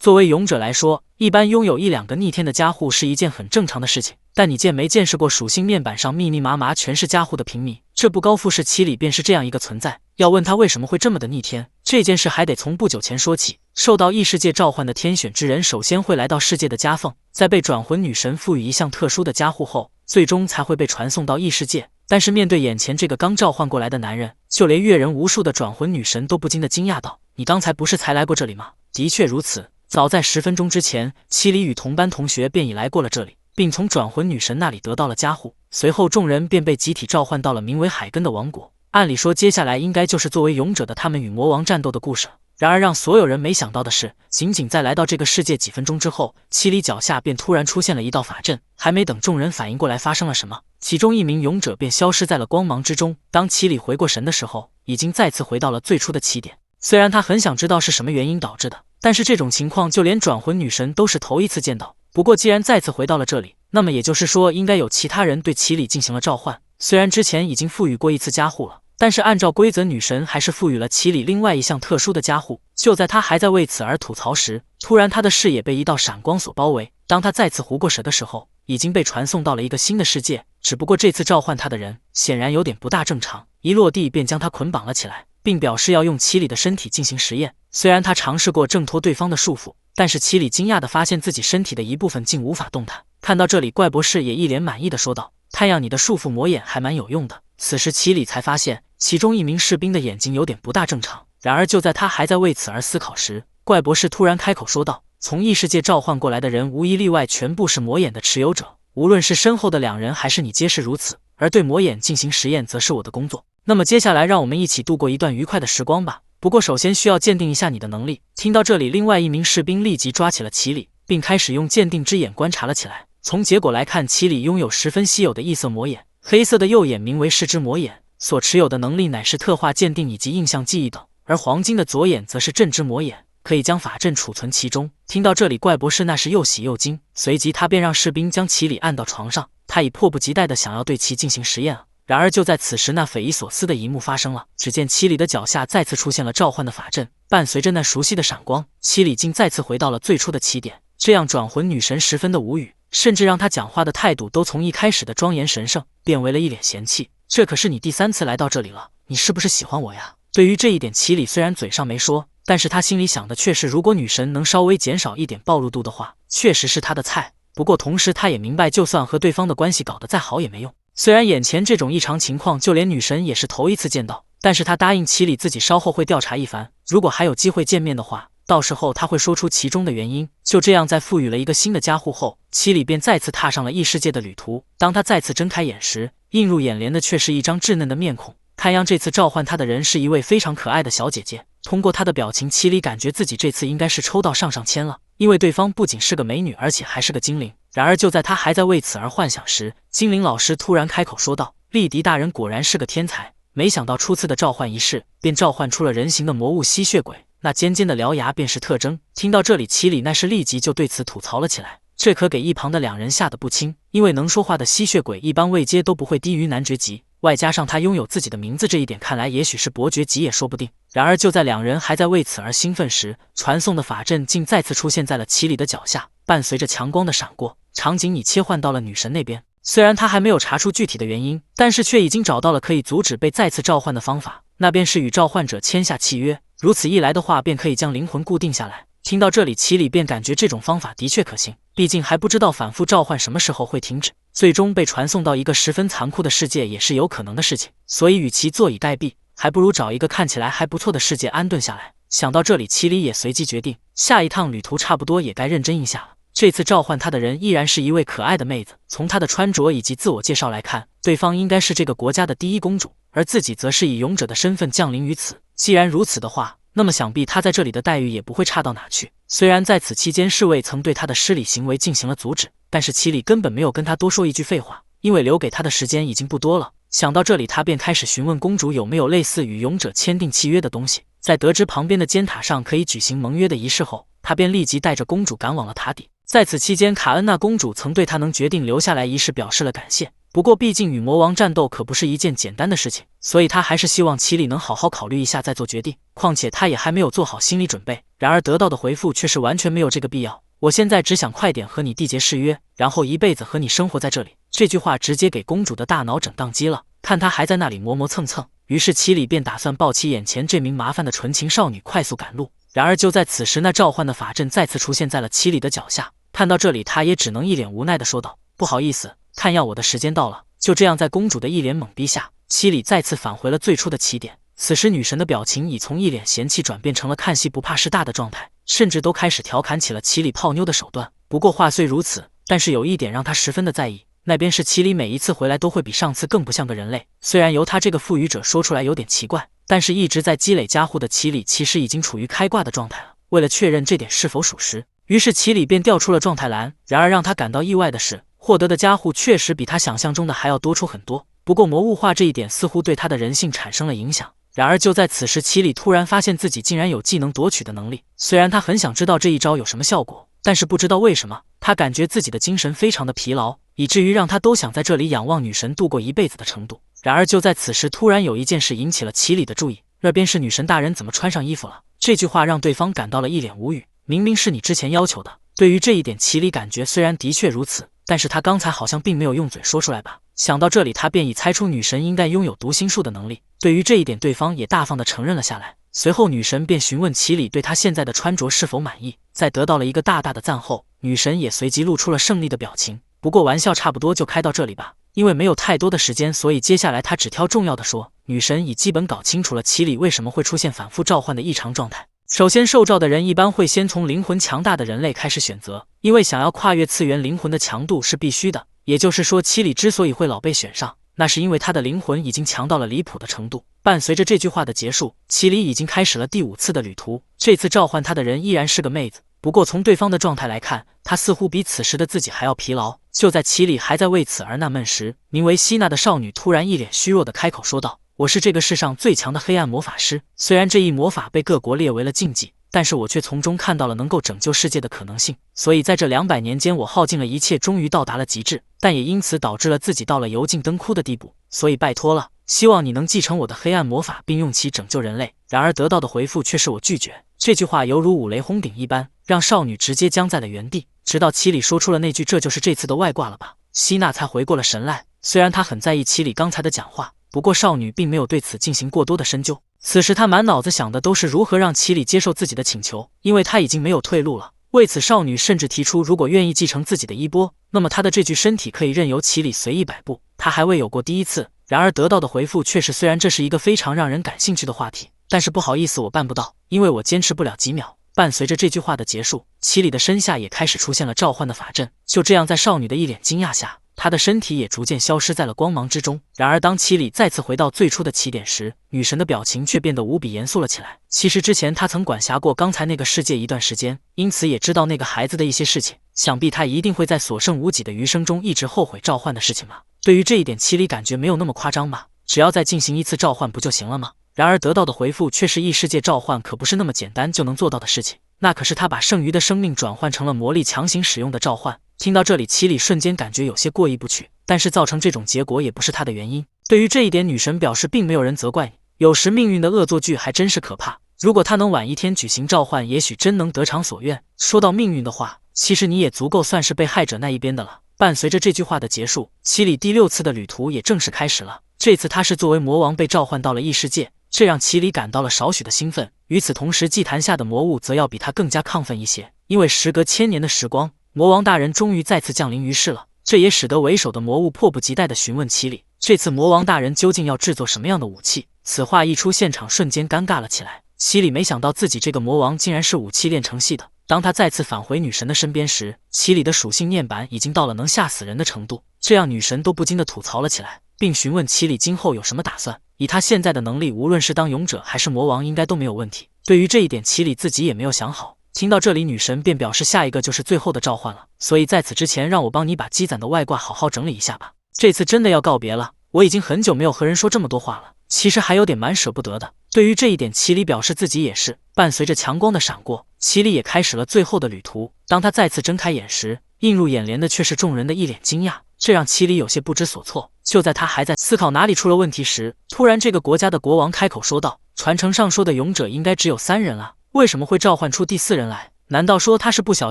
作为勇者来说，一般拥有一两个逆天的家户是一件很正常的事情。但你见没见识过属性面板上密密麻麻全是家户的平民？这部高富士棋里便是这样一个存在。要问他为什么会这么的逆天，这件事还得从不久前说起。受到异世界召唤的天选之人，首先会来到世界的夹缝，在被转魂女神赋予一项特殊的家户后，最终才会被传送到异世界。但是面对眼前这个刚召唤过来的男人，就连阅人无数的转魂女神都不禁的惊讶道：“你刚才不是才来过这里吗？”的确如此，早在10分钟之前，七里与同班同学便已来过了这里，并从转魂女神那里得到了家户。随后众人便被集体召唤到了名为海根的王国。按理说接下来应该就是作为勇者的他们与魔王战斗的故事了。然而让所有人没想到的是，仅仅在来到这个世界几分钟之后，七里脚下便突然出现了一道法阵。还没等众人反应过来发生了什么，其中一名勇者便消失在了光芒之中。当七里回过神的时候，已经再次回到了最初的起点。虽然他很想知道是什么原因导致的，但是这种情况就连转魂女神都是头一次见到。不过既然再次回到了这里，那么也就是说应该有其他人对七里进行了召唤。虽然之前已经赋予过一次家户了，但是按照规则，女神还是赋予了七里另外一项特殊的家户。就在他还在为此而吐槽时，突然他的视野被一道闪光所包围。当他再次糊过神的时候，已经被传送到了一个新的世界。只不过这次召唤他的人显然有点不大正常，一落地便将他捆绑了起来，并表示要用七里的身体进行实验。虽然他尝试过挣脱对方的束缚，但是七里惊讶地发现自己身体的一部分竟无法动弹。看到这里，怪博士也一脸满意地说道：“太阳，你的束缚魔眼还蛮有用的。”此时七里才发现其中一名士兵的眼睛有点不大正常。然而就在他还在为此而思考时，怪博士突然开口说道：“从异世界召唤过来的人无一例外全部是魔眼的持有者，无论是身后的两人还是你皆是如此，而对魔眼进行实验则是我的工作。那么接下来让我们一起度过一段愉快的时光吧。不过首先需要鉴定一下你的能力。”听到这里，另外一名士兵立即抓起了奇里，并开始用鉴定之眼观察了起来。从结果来看，奇里拥有十分稀有的异色魔眼，黑色的右眼名为视之魔眼，所持有的能力乃是特化鉴定以及印象记忆等，而黄金的左眼则是镇之魔眼，可以将法阵储存其中。听到这里，怪博士那是又喜又惊，随即他便让士兵将奇里按到床上，他已迫不及待地想要对其进行实验了。然而就在此时，那匪夷所思的一幕发生了。只见七里的脚下再次出现了召唤的法阵，伴随着那熟悉的闪光，七里竟再次回到了最初的起点。这样转魂女神十分的无语，甚至让她讲话的态度都从一开始的庄严神圣变为了一脸嫌弃。这可是你第3次来到这里了，你是不是喜欢我呀？对于这一点，七里虽然嘴上没说，但是他心里想的却是，如果女神能稍微减少一点暴露度的话，确实是他的菜。不过同时他也明白，就算和对方的关系搞得再好也没用。虽然眼前这种异常情况就连女神也是头一次见到，但是他答应七里自己稍后会调查一番，如果还有机会见面的话，到时候他会说出其中的原因。就这样，在赋予了一个新的家户后，七里便再次踏上了异世界的旅途。当他再次睁开眼时，映入眼帘的却是一张稚嫩的面孔。看样这次召唤他的人是一位非常可爱的小姐姐。通过她的表情，七里感觉自己这次应该是抽到上签了，因为对方不仅是个美女，而且还是个精灵。然而就在他还在为此而幻想时，精灵老师突然开口说道：“利迪大人果然是个天才，没想到初次的召唤仪式便召唤出了人形的魔物吸血鬼，那尖尖的獠牙便是特征。”听到这里，七里那是立即就对此吐槽了起来，这可给一旁的两人吓得不轻，因为能说话的吸血鬼一般位阶都不会低于男爵级，外加上他拥有自己的名字这一点，看来也许是伯爵级也说不定。然而就在两人还在为此而兴奋时，传送的法阵竟再次出现在了七里的脚下，伴随着强光的闪过，场景已切换到了女神那边。虽然他还没有查出具体的原因，但是却已经找到了可以阻止被再次召唤的方法，那便是与召唤者签下契约，如此一来的话便可以将灵魂固定下来。听到这里，七里便感觉这种方法的确可行，毕竟还不知道反复召唤什么时候会停止，最终被传送到一个十分残酷的世界也是有可能的事情，所以与其坐以待毙，还不如找一个看起来还不错的世界安顿下来。想到这里，七里也随即决定，下一趟旅途差不多也该认真一下了。这次召唤他的人依然是一位可爱的妹子，从她的穿着以及自我介绍来看，对方应该是这个国家的第一公主，而自己则是以勇者的身份降临于此。既然如此的话，那么想必他在这里的待遇也不会差到哪去。虽然在此期间侍卫曾对他的失礼行为进行了阻止，但是七里根本没有跟他多说一句废话，因为留给他的时间已经不多了。想到这里，他便开始询问公主有没有类似与勇者签订契约的东西。在得知旁边的尖塔上可以举行盟约的仪式后，他便立即带着公主赶往了塔底。在此期间，卡恩娜公主曾对他能决定留下来一事表示了感谢。不过，毕竟与魔王战斗可不是一件简单的事情，所以他还是希望奇里能好好考虑一下再做决定。况且他也还没有做好心理准备。然而得到的回复却是完全没有这个必要。我现在只想快点和你缔结誓约，然后一辈子和你生活在这里。这句话直接给公主的大脑整宕机了。看她还在那里磨磨蹭蹭，于是奇里便打算抱起眼前这名麻烦的纯情少女，快速赶路。然而就在此时，那召唤的法阵再次出现在了奇里的脚下。看到这里，他也只能一脸无奈地说道：“不好意思，看样我的时间到了。”就这样，在公主的一脸懵逼下，奇里再次返回了最初的起点。此时，女神的表情已从一脸嫌弃转变成了看戏不怕事大的状态，甚至都开始调侃起了奇里泡妞的手段。不过话虽如此，但是有一点让她十分的在意，那便是奇里每一次回来都会比上次更不像个人类。虽然由他这个赋予者说出来有点奇怪，但是一直在积累加护的奇里其实已经处于开挂的状态了。为了确认这点是否属实，于是奇里便调出了状态栏。然而让他感到意外的是，获得的加护确实比他想象中的还要多出很多。不过魔物化这一点似乎对他的人性产生了影响。然而就在此时，奇里突然发现自己竟然有技能夺取的能力。虽然他很想知道这一招有什么效果，但是不知道为什么，他感觉自己的精神非常的疲劳，以至于让他都想在这里仰望女神度过一辈子的程度。然而就在此时，突然有一件事引起了奇里的注意，那便是女神大人怎么穿上衣服了。这句话让对方感到了一脸无语，明明是你之前要求的。对于这一点，奇里感觉虽然的确如此，但是他刚才好像并没有用嘴说出来吧。想到这里，他便已猜出女神应该拥有读心术的能力。对于这一点，对方也大方地承认了下来。随后女神便询问奇里对他现在的穿着是否满意，在得到了一个大大的赞后，女神也随即露出了胜利的表情。不过玩笑差不多就开到这里吧，因为没有太多的时间，所以接下来他只挑重要的说。女神已基本搞清楚了奇里为什么会出现反复召唤的异常状态。首先，受召的人一般会先从灵魂强大的人类开始选择，因为想要跨越次元，灵魂的强度是必须的。也就是说，奇里之所以会老被选上，那是因为他的灵魂已经强到了离谱的程度。伴随着这句话的结束，奇里已经开始了第5次的旅途。这次召唤他的人依然是个妹子，不过从对方的状态来看，她似乎比此时的自己还要疲劳。就在奇里还在为此而纳闷时，名为希娜的少女突然一脸虚弱地开口说道：“我是这个世上最强的黑暗魔法师，虽然这一魔法被各国列为了禁忌，但是我却从中看到了能够拯救世界的可能性。所以在这200年间，我耗尽了一切，终于到达了极致，但也因此导致了自己到了油尽灯枯的地步。所以拜托了，希望你能继承我的黑暗魔法，并用其拯救人类。”然而得到的回复却是我拒绝。这句话犹如五雷轰顶一般，让少女直接僵在了原地，直到奇里说出了那句“这就是这次的外挂了吧”，希娜才回过了神来。虽然她很在意奇里刚才的讲话，不过少女并没有对此进行过多的深究。此时她满脑子想的都是如何让奇里接受自己的请求，因为她已经没有退路了。为此，少女甚至提出，如果愿意继承自己的衣钵，那么她的这具身体可以任由奇里随意摆布。她还未有过第一次。然而得到的回复却是，虽然这是一个非常让人感兴趣的话题，但是不好意思，我办不到，因为我坚持不了几秒。伴随着这句话的结束，奇里的身下也开始出现了召唤的法阵。就这样，在少女的一脸惊讶下，她的身体也逐渐消失在了光芒之中。然而当奇里再次回到最初的起点时，女神的表情却变得无比严肃了起来。其实之前她曾管辖过刚才那个世界一段时间，因此也知道那个孩子的一些事情，想必她一定会在所剩无几的余生中一直后悔召唤的事情吧。对于这一点，奇里感觉没有那么夸张吧，只要再进行1次召唤不就行了吗？然而得到的回复却是异世界召唤可不是那么简单就能做到的事情，那可是他把剩余的生命转换成了魔力强行使用的召唤。听到这里，奇里瞬间感觉有些过意不去，但是造成这种结果也不是他的原因。对于这一点，女神表示并没有人责怪你，有时命运的恶作剧还真是可怕。如果他能晚1天举行召唤，也许真能得偿所愿。说到命运的话，其实你也足够算是被害者那一边的了。伴随着这句话的结束，奇里第6次的旅途也正式开始了。这次他是作为魔王被召唤到了异世界，这让奇里感到了少许的兴奋。与此同时，祭坛下的魔物则要比他更加亢奋一些，因为时隔1000年的时光，魔王大人终于再次降临于世了。这也使得为首的魔物迫不及待地询问奇里，这次魔王大人究竟要制作什么样的武器？此话一出，现场瞬间尴尬了起来。奇里没想到自己这个魔王竟然是武器炼成系的。当他再次返回女神的身边时，奇里的属性面板已经到了能吓死人的程度，这让女神都不禁地吐槽了起来，并询问奇里今后有什么打算。以他现在的能力，无论是当勇者还是魔王，应该都没有问题。对于这一点，奇里自己也没有想好。听到这里，女神便表示下一个就是最后的召唤了，所以在此之前，让我帮你把积攒的外挂好好整理一下吧。这次真的要告别了，我已经很久没有和人说这么多话了。其实还有点蛮舍不得的。对于这一点，齐里表示自己也是。伴随着强光的闪过，齐里也开始了最后的旅途。当他再次睁开眼时，映入眼帘的却是众人的一脸惊讶，这让齐里有些不知所措。就在他还在思考哪里出了问题时，突然这个国家的国王开口说道：“传承上说的勇者应该只有3人啊，为什么会召唤出第4人来？难道说他是不小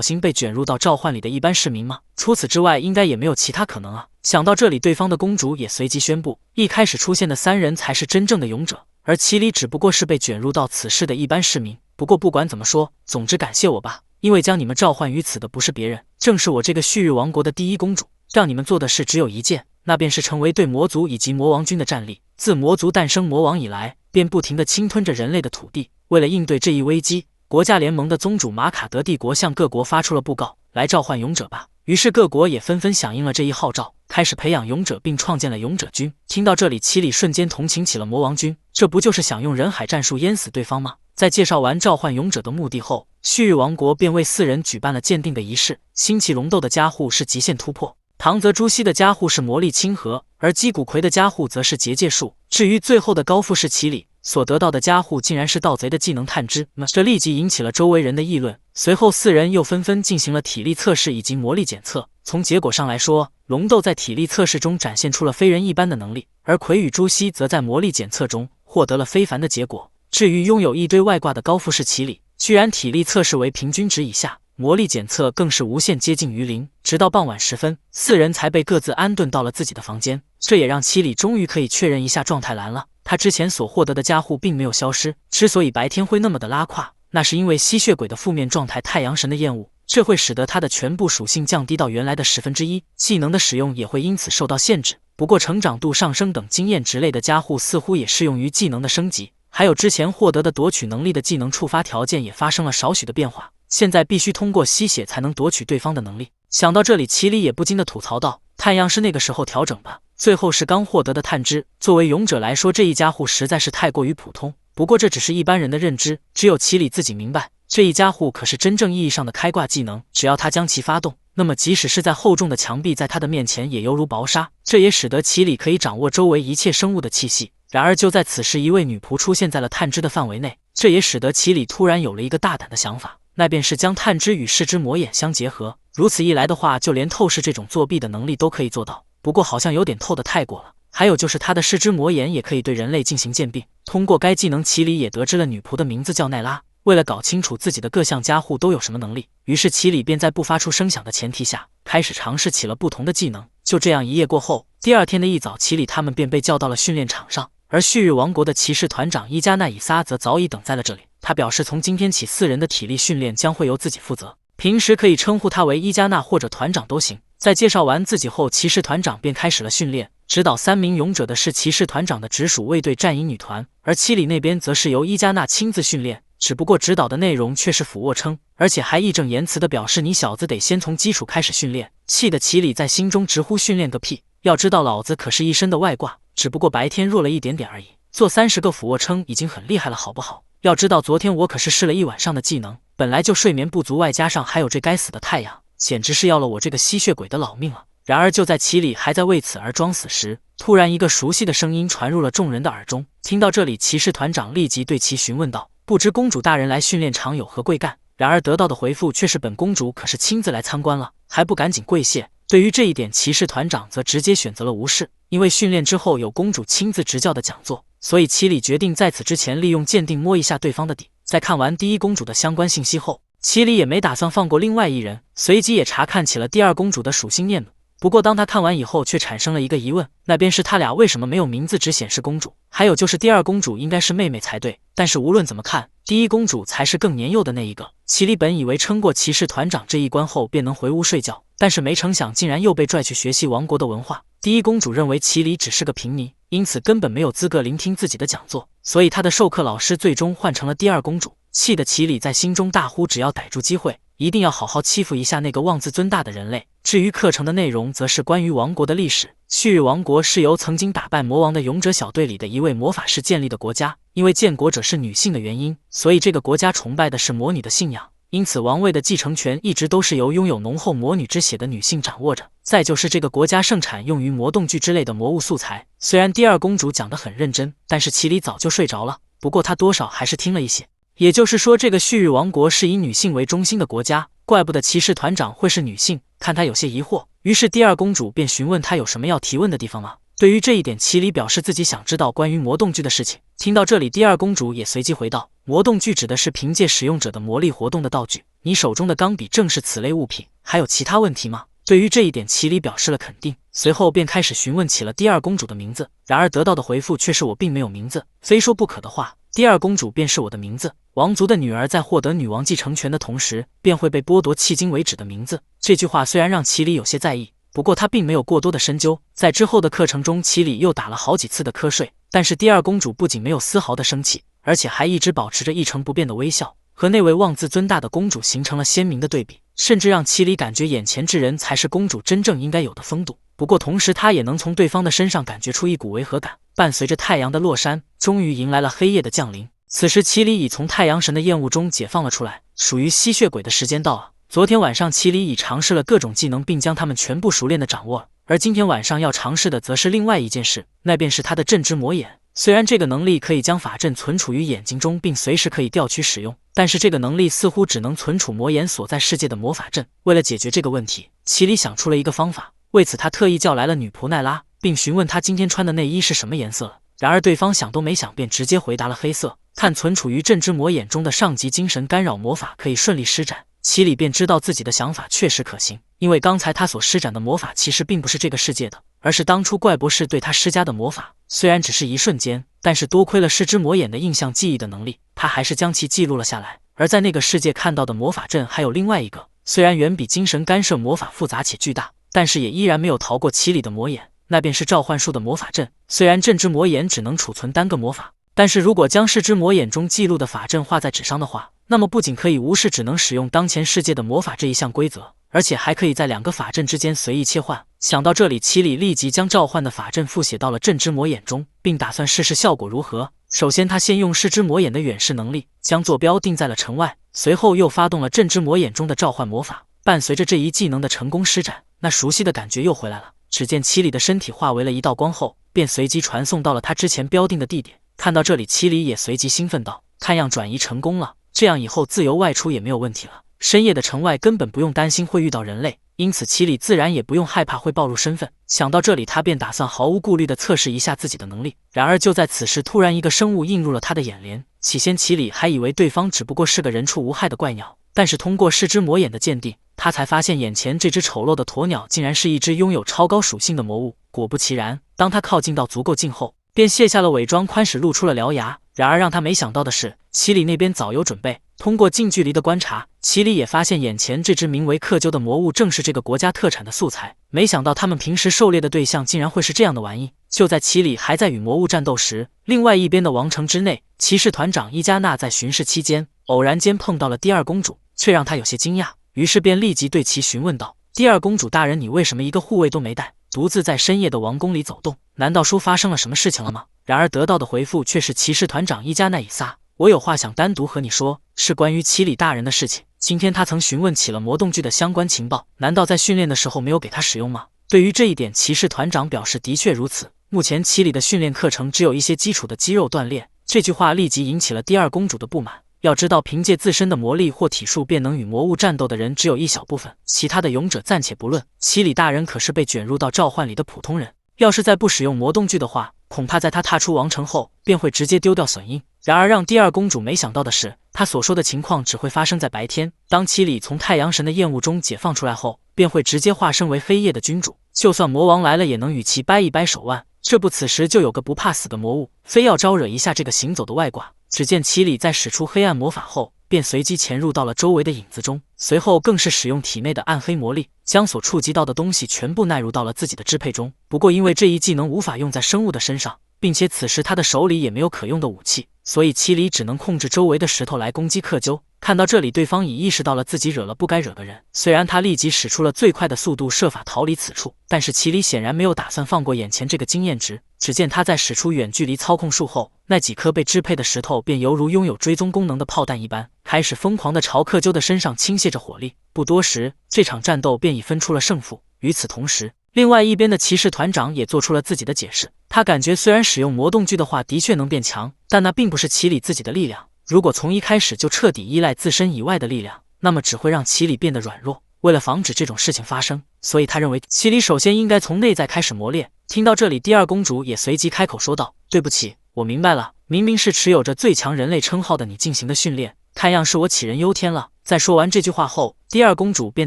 心被卷入到召唤里的一般市民吗？除此之外，应该也没有其他可能啊。”想到这里，对方的公主也随即宣布，一开始出现的3人才是真正的勇者，而齐里只不过是被卷入到此事的一般市民。不过不管怎么说，总之感谢我吧，因为将你们召唤于此的不是别人，正是我这个旭日王国的第1公主。让你们做的事只有一件，那便是成为对魔族以及魔王军的战力。自魔族诞生魔王以来，便不停地侵吞着人类的土地。为了应对这一危机，国家联盟的宗主马卡德帝国向各国发出了布告，来召唤勇者吧。于是各国也纷纷响应了这一号召，开始培养勇者，并创建了勇者军。听到这里，齐里瞬间同情起了魔王军，这不就是想用人海战术淹死对方吗？在介绍完召唤勇者的目的后，旭日王国便为4人举办了鉴定的仪式。星崎龙斗的加护是极限突破，唐泽朱熹的加护是魔力亲和，而姬谷葵的加护则是结界术。至于最后的高富士齐里所得到的加护，竟然是盗贼的技能探知，这立即引起了周围人的议论。随后4人又纷纷进行了体力测试以及魔力检测。从结果上来说，龙斗在体力测试中展现出了非人一般的能力，而葵与朱熹则在魔力检测中获得了非凡的结果。至于拥有一堆外挂的高富士齐里，居然体力测试为平均值以下，魔力检测更是无限接近于0。直到傍晚时分，4人才被各自安顿到了自己的房间。这也让齐里终于可以确认一下状态蓝了。他之前所获得的加护并没有消失，之所以白天会那么的拉胯，那是因为吸血鬼的负面状态太阳神的厌恶，这会使得他的全部属性降低到原来的1/10，技能的使用也会因此受到限制。不过成长度上升等经验值类的加护似乎也适用于技能的升级，还有之前获得的夺取能力的技能触发条件也发生了少许的变化，现在必须通过吸血才能夺取对方的能力。想到这里，齐里也不禁的吐槽道：“太阳是那个时候调整吧。”最后是刚获得的探知，作为勇者来说，这一加护实在是太过于普通。不过这只是一般人的认知，只有齐里自己明白，这一加护可是真正意义上的开挂技能，只要他将其发动，那么即使是在厚重的墙壁在他的面前也犹如薄纱。这也使得齐里可以掌握周围一切生物的气息。然而就在此时，一位女仆出现在了探知的范围内，这也使得齐里突然有了一个大胆的想法，那便是将探知与视之魔眼相结合。如此一来的话，就连透视这种作弊的能力都可以做到，不过好像有点透得太过了。还有就是他的视之魔眼也可以对人类进行鉴病。通过该技能，齐里也得知了女仆的名字叫奈拉。为了搞清楚自己的各项加护都有什么能力，于是齐里便在不发出声响的前提下，开始尝试起了不同的技能。就这样一夜过后，第二天的一早，齐里他们便被叫到了训练场上，而旭日王国的骑士团长伊加纳以撒则早已等在了这里。他表示从今天起4人的体力训练将会由自己负责，平时可以称呼他为伊加纳或者团长都行。在介绍完自己后，骑士团长便开始了训练。指导3名勇者的是骑士团长的直属卫队战鹰女团，而七里那边则是由伊加纳亲自训练，只不过指导的内容却是俯卧撑，而且还义正言辞地表示你小子得先从基础开始训练。气得齐里在心中直呼训练个屁，要知道老子可是一身的外挂，只不过白天弱了一点点而已，做30个俯卧撑已经很厉害了好不好？要知道昨天我可是试了一晚上的技能，本来就睡眠不足，外加上还有这该死的太阳，简直是要了我这个吸血鬼的老命了。然而就在齐里还在为此而装死时，突然一个熟悉的声音传入了众人的耳中。听到这里，骑士团长立即对其询问道，不知公主大人来训练场有何贵干？然而得到的回复却是本公主可是亲自来参观了，还不赶紧跪谢。对于这一点，骑士团长则直接选择了无视，因为训练之后有公主亲自执教的讲座，所以齐里决定在此之前利用鉴定摸一下对方的底。在看完第一公主的相关信息后，齐里也没打算放过另外一人，随即也查看起了第二公主的属性面目。不过当他看完以后，却产生了一个疑问，那便是他俩为什么没有名字，只显示公主？还有就是第二公主应该是妹妹才对，但是无论怎么看，第一公主才是更年幼的那一个。齐里本以为撑过骑士团长这一关后便能回屋睡觉，但是没成想竟然又被拽去学习王国的文化。第一公主认为齐里只是个平民，因此根本没有资格聆听自己的讲座，所以她的授课老师最终换成了第二公主。气得齐里在心中大呼，只要逮住机会，一定要好好欺负一下那个妄自尊大的人类。至于课程的内容，则是关于王国的历史。旭日王国是由曾经打败魔王的勇者小队里的一位魔法师建立的国家，因为建国者是女性的原因，所以这个国家崇拜的是魔女的信仰，因此王位的继承权一直都是由拥有浓厚魔女之血的女性掌握着。再就是这个国家盛产用于魔动具之类的魔物素材。虽然第二公主讲得很认真，但是齐里早就睡着了，不过她多少还是听了一些。也就是说，这个旭日王国是以女性为中心的国家，怪不得骑士团长会是女性。看她有些疑惑，于是第二公主便询问她有什么要提问的地方吗？对于这一点，齐里表示自己想知道关于魔动具的事情。听到这里，第二公主也随即回道：魔动具指的是凭借使用者的魔力活动的道具，你手中的钢笔正是此类物品。还有其他问题吗？对于这一点，齐里表示了肯定，随后便开始询问起了第二公主的名字。然而得到的回复却是我并没有名字，非说不可的话，第二公主便是我的名字。王族的女儿在获得女王继承权的同时，便会被剥夺迄今为止的名字。这句话虽然让齐里有些在意，不过他并没有过多的深究。在之后的课程中，齐里又打了好几次的瞌睡，但是第二公主不仅没有丝毫的生气，而且还一直保持着一成不变的微笑，和那位妄自尊大的公主形成了鲜明的对比，甚至让齐里感觉眼前之人才是公主真正应该有的风度。不过同时他也能从对方的身上感觉出一股违和感。伴随着太阳的落山，终于迎来了黑夜的降临。此时齐里已从太阳神的厌恶中解放了出来，属于吸血鬼的时间到了。昨天晚上齐里已尝试了各种技能，并将它们全部熟练地掌握了，而今天晚上要尝试的则是另外一件事，那便是他的镇之魔眼。虽然这个能力可以将法阵存储于眼睛中，并随时可以调取使用，但是这个能力似乎只能存储魔眼所在世界的魔法阵。为了解决这个问题，齐里想出了一个方法，为此他特意叫来了女仆奈拉，并询问她今天穿的内衣是什么颜色了。然而对方想都没想便直接回答了黑色。看存储于镇之魔眼中的上级精神干扰魔法可以顺利施展，齐里便知道自己的想法确实可行，因为刚才他所施展的魔法其实并不是这个世界的，而是当初怪博士对他施加的魔法。虽然只是一瞬间，但是多亏了失之魔眼的印象记忆的能力，他还是将其记录了下来。而在那个世界看到的魔法阵还有另外一个，虽然远比精神干涉魔法复杂且巨大，但是也依然没有逃过齐里的魔眼，那便是召唤术的魔法阵。虽然镇之魔眼只能储存单个魔法，但是如果将视之魔眼中记录的法阵画在纸上的话，那么不仅可以无视只能使用当前世界的魔法这一项规则，而且还可以在两个法阵之间随意切换。想到这里，齐里立即将召唤的法阵复写到了镇之魔眼中，并打算试试效果如何。首先他先用视之魔眼的远视能力将坐标定在了城外，随后又发动了镇之魔眼中的召唤魔法。伴随着这一技能的成功施展，那熟悉的感觉又回来了。只见齐里的身体化为了一道光后，便随即传送到了他之前标定的地点。看到这里，齐里也随即兴奋道：看样转移成功了，这样以后自由外出也没有问题了。深夜的城外根本不用担心会遇到人类，因此齐里自然也不用害怕会暴露身份。想到这里，他便打算毫无顾虑地测试一下自己的能力。然而就在此时，突然一个生物映入了他的眼帘。起先齐里还以为对方只不过是个人畜无害的怪鸟，但是通过视之魔眼的鉴定，他才发现眼前这只丑陋的鸵鸟竟然是一只拥有超高属性的魔物。果不其然，当他靠近到足够近后，便卸下了伪装，宽始露出了獠牙。然而让他没想到的是，齐里那边早有准备。通过近距离的观察，齐里也发现眼前这只名为克鸠的魔物正是这个国家特产的素材。没想到他们平时狩猎的对象竟然会是这样的玩意。就在齐里还在与魔物战斗时，另外一边的王城之内，骑士团长伊加纳在巡视期间，偶然间碰到了第二公主，却让他有些惊讶，于是便立即对其询问道：第二公主大人，你为什么一个护卫都没带，独自在深夜的王宫里走动？难道说发生了什么事情了吗？然而得到的回复却是骑士团长伊加奈以撒，我有话想单独和你说，是关于齐里大人的事情。今天他曾询问起了魔动具的相关情报，难道在训练的时候没有给他使用吗？对于这一点，骑士团长表示的确如此。目前齐里的训练课程只有一些基础的肌肉锻炼。这句话立即引起了第二公主的不满。要知道，凭借自身的魔力或体术便能与魔物战斗的人只有一小部分，其他的勇者暂且不论，齐里大人可是被卷入到召唤里的普通人。要是再不使用魔动具的话，恐怕在他踏出王城后便会直接丢掉损鹰。然而让第二公主没想到的是，她所说的情况只会发生在白天。当齐里从太阳神的厌恶中解放出来后，便会直接化身为黑夜的君主，就算魔王来了也能与其掰一掰手腕。这不，此时就有个不怕死的魔物非要招惹一下这个行走的外挂。只见齐里在使出黑暗魔法后，便随即潜入到了周围的影子中，随后更是使用体内的暗黑魔力，将所触及到的东西全部纳入到了自己的支配中。不过因为这一技能无法用在生物的身上，并且此时他的手里也没有可用的武器，所以齐里只能控制周围的石头来攻击克鸠。看到这里，对方已意识到了自己惹了不该惹的人，虽然他立即使出了最快的速度设法逃离此处，但是齐里显然没有打算放过眼前这个经验值。只见他在使出远距离操控术后，那几颗被支配的石头便犹如拥有追踪功能的炮弹一般，开始疯狂地朝克鸠的身上倾泻着火力。不多时，这场战斗便已分出了胜负。与此同时，另外一边的骑士团长也做出了自己的解释。他感觉虽然使用魔动具的话的确能变强，但那并不是齐里自己的力量。如果从一开始就彻底依赖自身以外的力量，那么只会让齐里变得软弱。为了防止这种事情发生，所以他认为齐里首先应该从内在开始磨练。听到这里，第二公主也随即开口说道：“对不起，我明白了，明明是持有着最强人类称号的你进行的训练，看样是我杞人忧天了。”在说完这句话后，第二公主便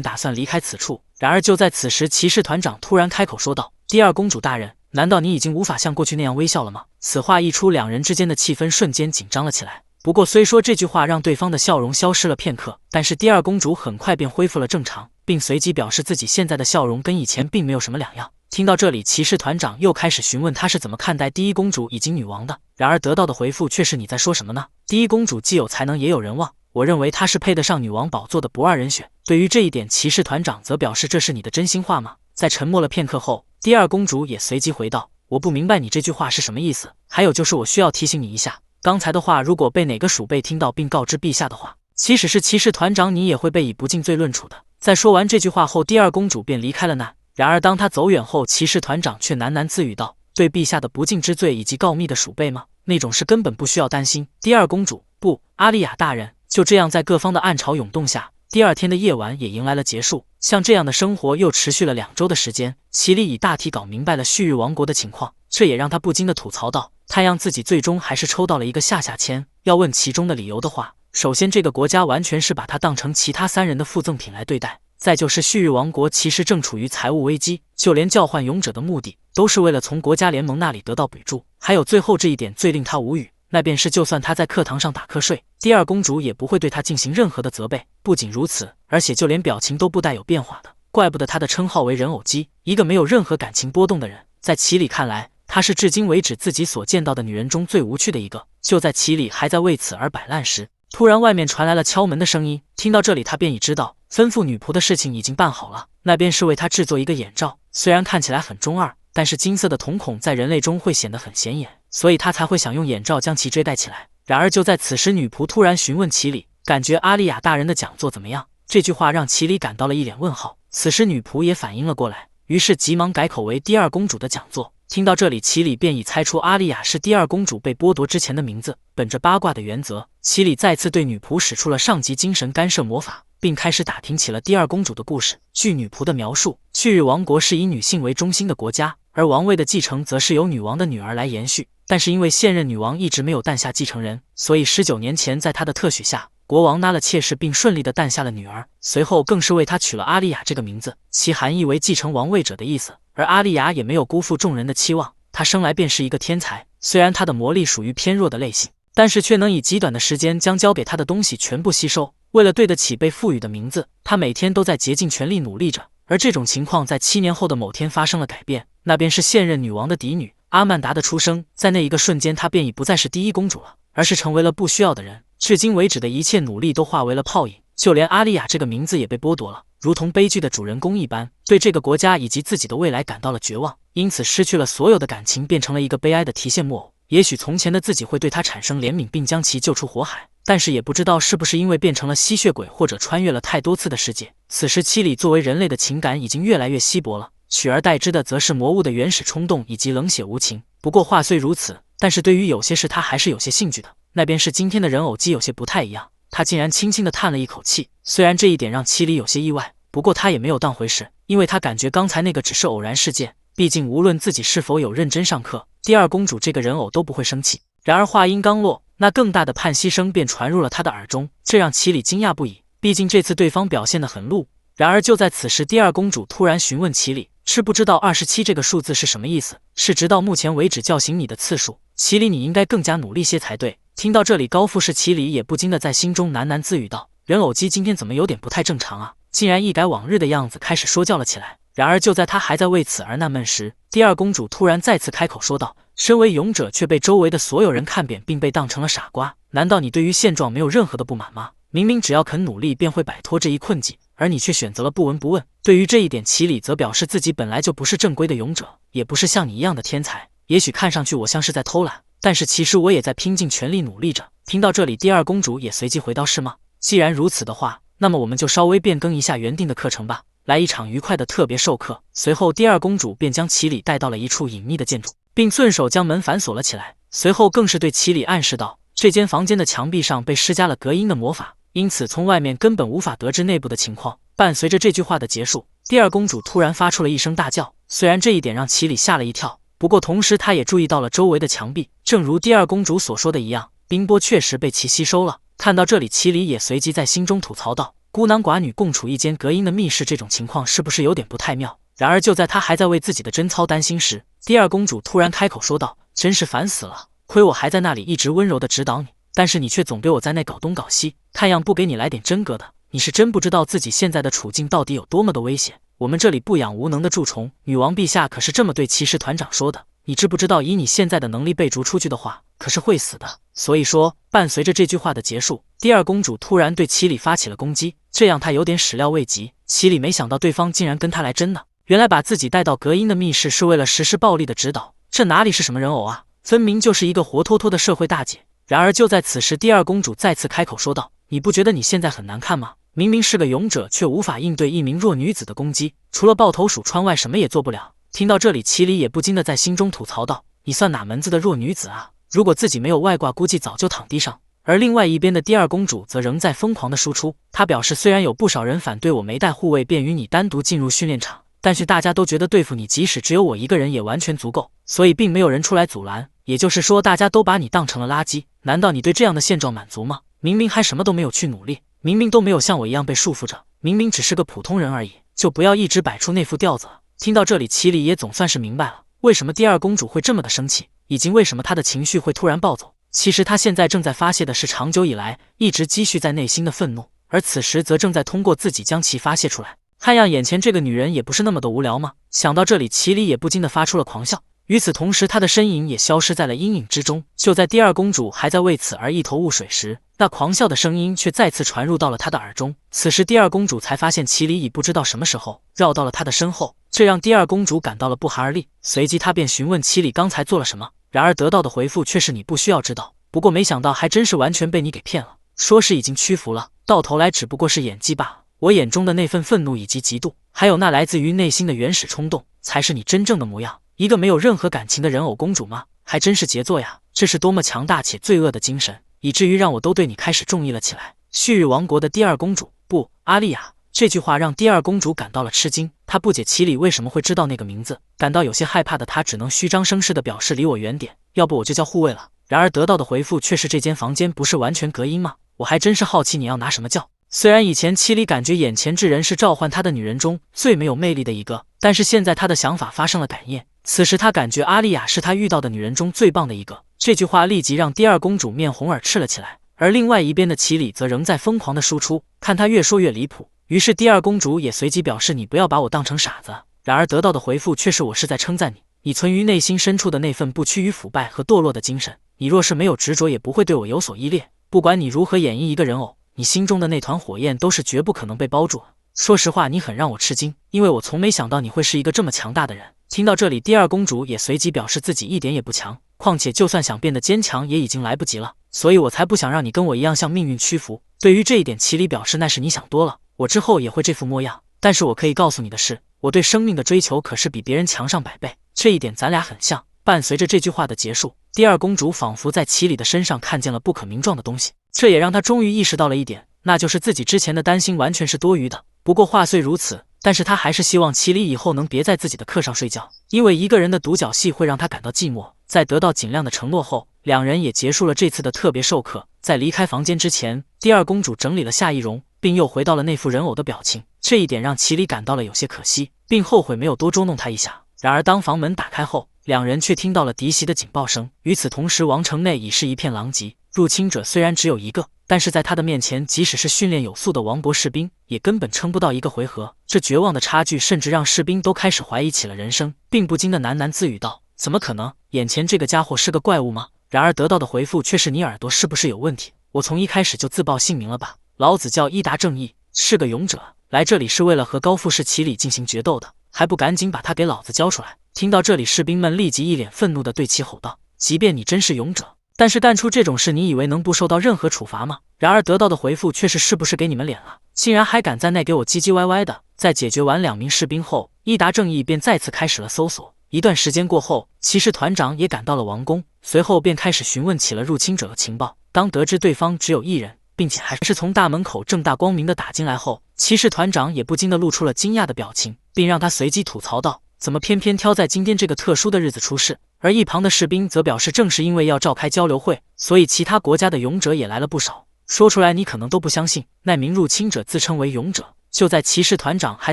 打算离开此处。然而就在此时，骑士团长突然开口说道：“第二公主大人，难道你已经无法像过去那样微笑了吗？”此话一出，两人之间的气氛瞬间紧张了起来。不过虽说这句话让对方的笑容消失了片刻，但是第二公主很快便恢复了正常，并随即表示自己现在的笑容跟以前并没有什么两样。听到这里，骑士团长又开始询问她是怎么看待第一公主以及女王的，然而得到的回复却是：“你在说什么呢？第一公主既有才能也有人望，我认为她是配得上女王宝座的不二人选。”对于这一点，骑士团长则表示：“这是你的真心话吗？”在沉默了片刻后，第二公主也随即回道：“我不明白你这句话是什么意思。还有就是我需要提醒你一下，刚才的话如果被哪个鼠辈听到并告知陛下的话，即使是骑士团长你也会被以不敬罪论处的。”在说完这句话后，第二公主便离开了那。然而当她走远后，骑士团长却喃喃自语道：“对陛下的不敬之罪以及告密的鼠辈吗？那种事根本不需要担心。”第二公主，不，阿丽亚大人。就这样，在各方的暗潮涌动下，第二天的夜晚也迎来了结束。像这样的生活又持续了2周的时间，齐里已大体搞明白了旭日王国的情况，这也让他不禁地吐槽道：“看样自己最终还是抽到了一个下签。要问其中的理由的话，首先这个国家完全是把他当成其他3人的附赠品来对待。再就是旭日王国其实正处于财务危机，就连召唤勇者的目的都是为了从国家联盟那里得到补助。还有最后这一点最令他无语，那便是就算他在课堂上打瞌睡，第二公主也不会对他进行任何的责备。不仅如此，而且就连表情都不带有变化的，怪不得他的称号为人偶姬，一个没有任何感情波动的人。在齐里看来，她是至今为止自己所见到的女人中最无趣的一个。就在齐里还在为此而摆烂时，突然外面传来了敲门的声音。听到这里，他便已知道吩咐女仆的事情已经办好了，那便是为他制作一个眼罩。虽然看起来很中二，但是金色的瞳孔在人类中会显得很显眼，所以他才会想用眼罩将其遮盖起来。然而就在此时，女仆突然询问齐里，感觉阿丽亚大人的讲座怎么样？这句话让齐里感到了一脸问号。此时女仆也反应了过来，于是急忙改口为第二公主的讲座。听到这里，齐里便已猜出阿丽亚是第二公主被剥夺之前的名字。本着八卦的原则，齐里再次对女仆使出了上级精神干涉魔法，并开始打听起了第二公主的故事。据女仆的描述，旭日王国是以女性为中心的国家，而王位的继承则是由女王的女儿来延续。但是因为现任女王一直没有诞下继承人，所以19年前在她的特许下，国王纳了妾室，并顺利地诞下了女儿。随后更是为她取了阿丽亚这个名字，其含义为继承王位者的意思。而阿丽亚也没有辜负众人的期望，她生来便是一个天才。虽然她的魔力属于偏弱的类型，但是却能以极短的时间将交给她的东西全部吸收。为了对得起被赋予的名字，她每天都在竭尽全力努力着。而这种情况在7年后的某天发生了改变，那便是现任女王的嫡女阿曼达的出生。在那一个瞬间，她便已不再是第一公主了，而是成为了不需要的人。至今为止的一切努力都化为了泡影，就连阿丽亚这个名字也被剥夺了，如同悲剧的主人公一般，对这个国家以及自己的未来感到了绝望，因此失去了所有的感情，变成了一个悲哀的提线木偶。也许从前的自己会对他产生怜悯，并将其救出火海，但是也不知道是不是因为变成了吸血鬼，或者穿越了太多次的世界。此时七里作为人类的情感已经越来越稀薄了，取而代之的则是魔物的原始冲动以及冷血无情。不过话虽如此，但是对于有些事他还是有些兴趣的，那便是今天的人偶姬有些不太一样。他竟然轻轻地叹了一口气，虽然这一点让七里有些意外，不过他也没有当回事，因为他感觉刚才那个只是偶然事件，毕竟无论自己是否有认真上课，第二公主这个人偶都不会生气。然而话音刚落，那更大的叹息声便传入了他的耳中，这让七里惊讶不已，毕竟这次对方表现得很露。然而就在此时，第二公主突然询问七里，是不知道27这个数字是什么意思，是直到目前为止叫醒你的次数。七里，你应该更加努力些才对。听到这里，高富士七里也不禁的在心中喃喃自语道，人偶姬今天怎么有点不太正常啊，竟然一改往日的样子开始说教了起来。然而就在他还在为此而纳闷时，第二公主突然再次开口说道，身为勇者却被周围的所有人看扁，并被当成了傻瓜，难道你对于现状没有任何的不满吗？明明只要肯努力便会摆脱这一困境，而你却选择了不闻不问。对于这一点，齐里则表示自己本来就不是正规的勇者，也不是像你一样的天才。也许看上去我像是在偷懒，但是其实我也在拼尽全力努力着。听到这里，第二公主也随即回道：是吗？既然如此的话，那么我们就稍微变更一下原定的课程吧，来一场愉快的特别授课。随后，第二公主便将齐里带到了一处隐秘的建筑，并顺手将门反锁了起来。随后更是对齐里暗示道，这间房间的墙壁上被施加了隔音的魔法，因此从外面根本无法得知内部的情况。伴随着这句话的结束，第二公主突然发出了一声大叫。虽然这一点让齐里吓了一跳，不过同时她也注意到了周围的墙壁，正如第二公主所说的一样，冰波确实被其吸收了。看到这里，齐里也随即在心中吐槽道，孤男寡女共处一间隔音的密室，这种情况是不是有点不太妙？然而就在她还在为自己的贞操担心时，第二公主突然开口说道，真是烦死了，亏我还在那里一直温柔地指导你，但是你却总给我在那搞东搞西，看样不给你来点真格的，你是真不知道自己现在的处境到底有多么的危险。我们这里不养无能的蛀虫，女王陛下可是这么对骑士团长说的，你知不知道以你现在的能力被逐出去的话，可是会死的。所以说，伴随着这句话的结束，第二公主突然对齐里发起了攻击，这让她有点始料未及。齐里没想到对方竟然跟她来真的，原来把自己带到隔音的密室是为了实施暴力的指导，这哪里是什么人偶啊，分明就是一个活脱脱的社会大姐。然而就在此时，第二公主再次开口说道，你不觉得你现在很难看吗？明明是个勇者，却无法应对一名弱女子的攻击，除了抱头鼠穿外什么也做不了。听到这里，齐里也不禁的在心中吐槽道，你算哪门子的弱女子啊，如果自己没有外挂，估计早就躺地上。而另外一边的第二公主则仍在疯狂的输出，她表示虽然有不少人反对我没带护卫便与你单独进入训练场，但是大家都觉得对付你即使只有我一个人也完全足够，所以并没有人出来阻拦，也就是说大家都把你当成了垃圾。难道你对这样的现状满足吗？明明还什么都没有去努力，明明都没有像我一样被束缚着，明明只是个普通人而已，就不要一直摆出那副调子了。听到这里，齐里也总算是明白了为什么第二公主会这么的生气，以及为什么她的情绪会突然暴走。其实她现在正在发泄的是长久以来一直积蓄在内心的愤怒，而此时则正在通过自己将其发泄出来。看样眼前这个女人也不是那么的无聊吗？想到这里，齐里也不禁的发出了狂笑。与此同时，她的身影也消失在了阴影之中。就在第二公主还在为此而一头雾水时，那狂笑的声音却再次传入到了她的耳中。此时第二公主才发现齐里已不知道什么时候绕到了她的身后，这让第二公主感到了不寒而栗。随即她便询问齐里刚才做了什么，然而得到的回复却是你不需要知道。不过没想到还真是完全被你给骗了，说是已经屈服了，到头来只不过是演技罢了。我眼中的那份愤怒以及嫉妒，还有那来自于内心的原始冲动，才是你真正的模样。一个没有任何感情的人偶公主吗？还真是杰作呀！这是多么强大且罪恶的精神，以至于让我都对你开始中意了起来。旭日王国的第二公主，不，阿丽亚。这句话让第二公主感到了吃惊，她不解齐里为什么会知道那个名字，感到有些害怕的她只能虚张声势地表示离我远点，要不我就叫护卫了。然而得到的回复却是这间房间不是完全隔音吗？我还真是好奇你要拿什么叫。虽然以前齐里感觉眼前这人是召唤他的女人中最没有魅力的一个，但是现在他的想法发生了改变。此时他感觉阿丽亚是他遇到的女人中最棒的一个。这句话立即让第二公主面红耳赤了起来，而另外一边的齐里则仍在疯狂的输出，看他越说越离谱。于是第二公主也随即表示你不要把我当成傻子。然而得到的回复却是我是在称赞你，你存于内心深处的那份不屈于腐败和堕落的精神，你若是没有执着也不会对我有所依恋。不管你如何演绎一个人偶，你心中的那团火焰都是绝不可能被包住。说实话，你很让我吃惊，因为我从没想到你会是一个这么强大的人。听到这里，第二公主也随即表示自己一点也不强，况且就算想变得坚强也已经来不及了，所以我才不想让你跟我一样向命运屈服。对于这一点，齐里表示那是你想多了，我之后也会这副模样。但是我可以告诉你的是，我对生命的追求可是比别人强上100倍，这一点咱俩很像。伴随着这句话的结束，第二公主仿佛在齐里的身上看见了不可名状的东西，这也让她终于意识到了一点，那就是自己之前的担心完全是多余的。不过话虽如此，但是她还是希望齐里以后能别在自己的课上睡觉，因为一个人的独角戏会让她感到寂寞。在得到尽量的承诺后，两人也结束了这次的特别授课。在离开房间之前，第二公主整理了下仪容，并又回到了那副人偶的表情，这一点让齐里感到了有些可惜，并后悔没有多捉弄她一下。然而当房门打开后，两人却听到了敌袭的警报声。与此同时，王城内已是一片狼藉，入侵者虽然只有一个，但是在他的面前，即使是训练有素的王国士兵也根本撑不到一个回合。这绝望的差距甚至让士兵都开始怀疑起了人生，并不禁的喃喃自语道，怎么可能？眼前这个家伙是个怪物吗？然而得到的回复却是你耳朵是不是有问题？我从一开始就自报姓名了吧？老子叫伊达正义，是个勇者，来这里是为了和高富士奇里进行决斗的，还不赶紧把他给老子交出来！听到这里，士兵们立即一脸愤怒地对其吼道：“即便你真是勇者，但是干出这种事，你以为能不受到任何处罚吗？”然而得到的回复却是不是给你们脸了？竟然还敢在那给我唧唧歪歪的！在解决完2名士兵后，伊达正义便再次开始了搜索。一段时间过后，骑士团长也赶到了王宫，随后便开始询问起了入侵者的情报。当得知对方只有1人，并且还是从大门口正大光明的打进来后，骑士团长也不禁的露出了惊讶的表情，并让他随即吐槽道：“怎么偏偏挑在今天这个特殊的日子出事？”而一旁的士兵则表示，正是因为要召开交流会，所以其他国家的勇者也来了不少。说出来你可能都不相信，那名入侵者自称为勇者。就在骑士团长还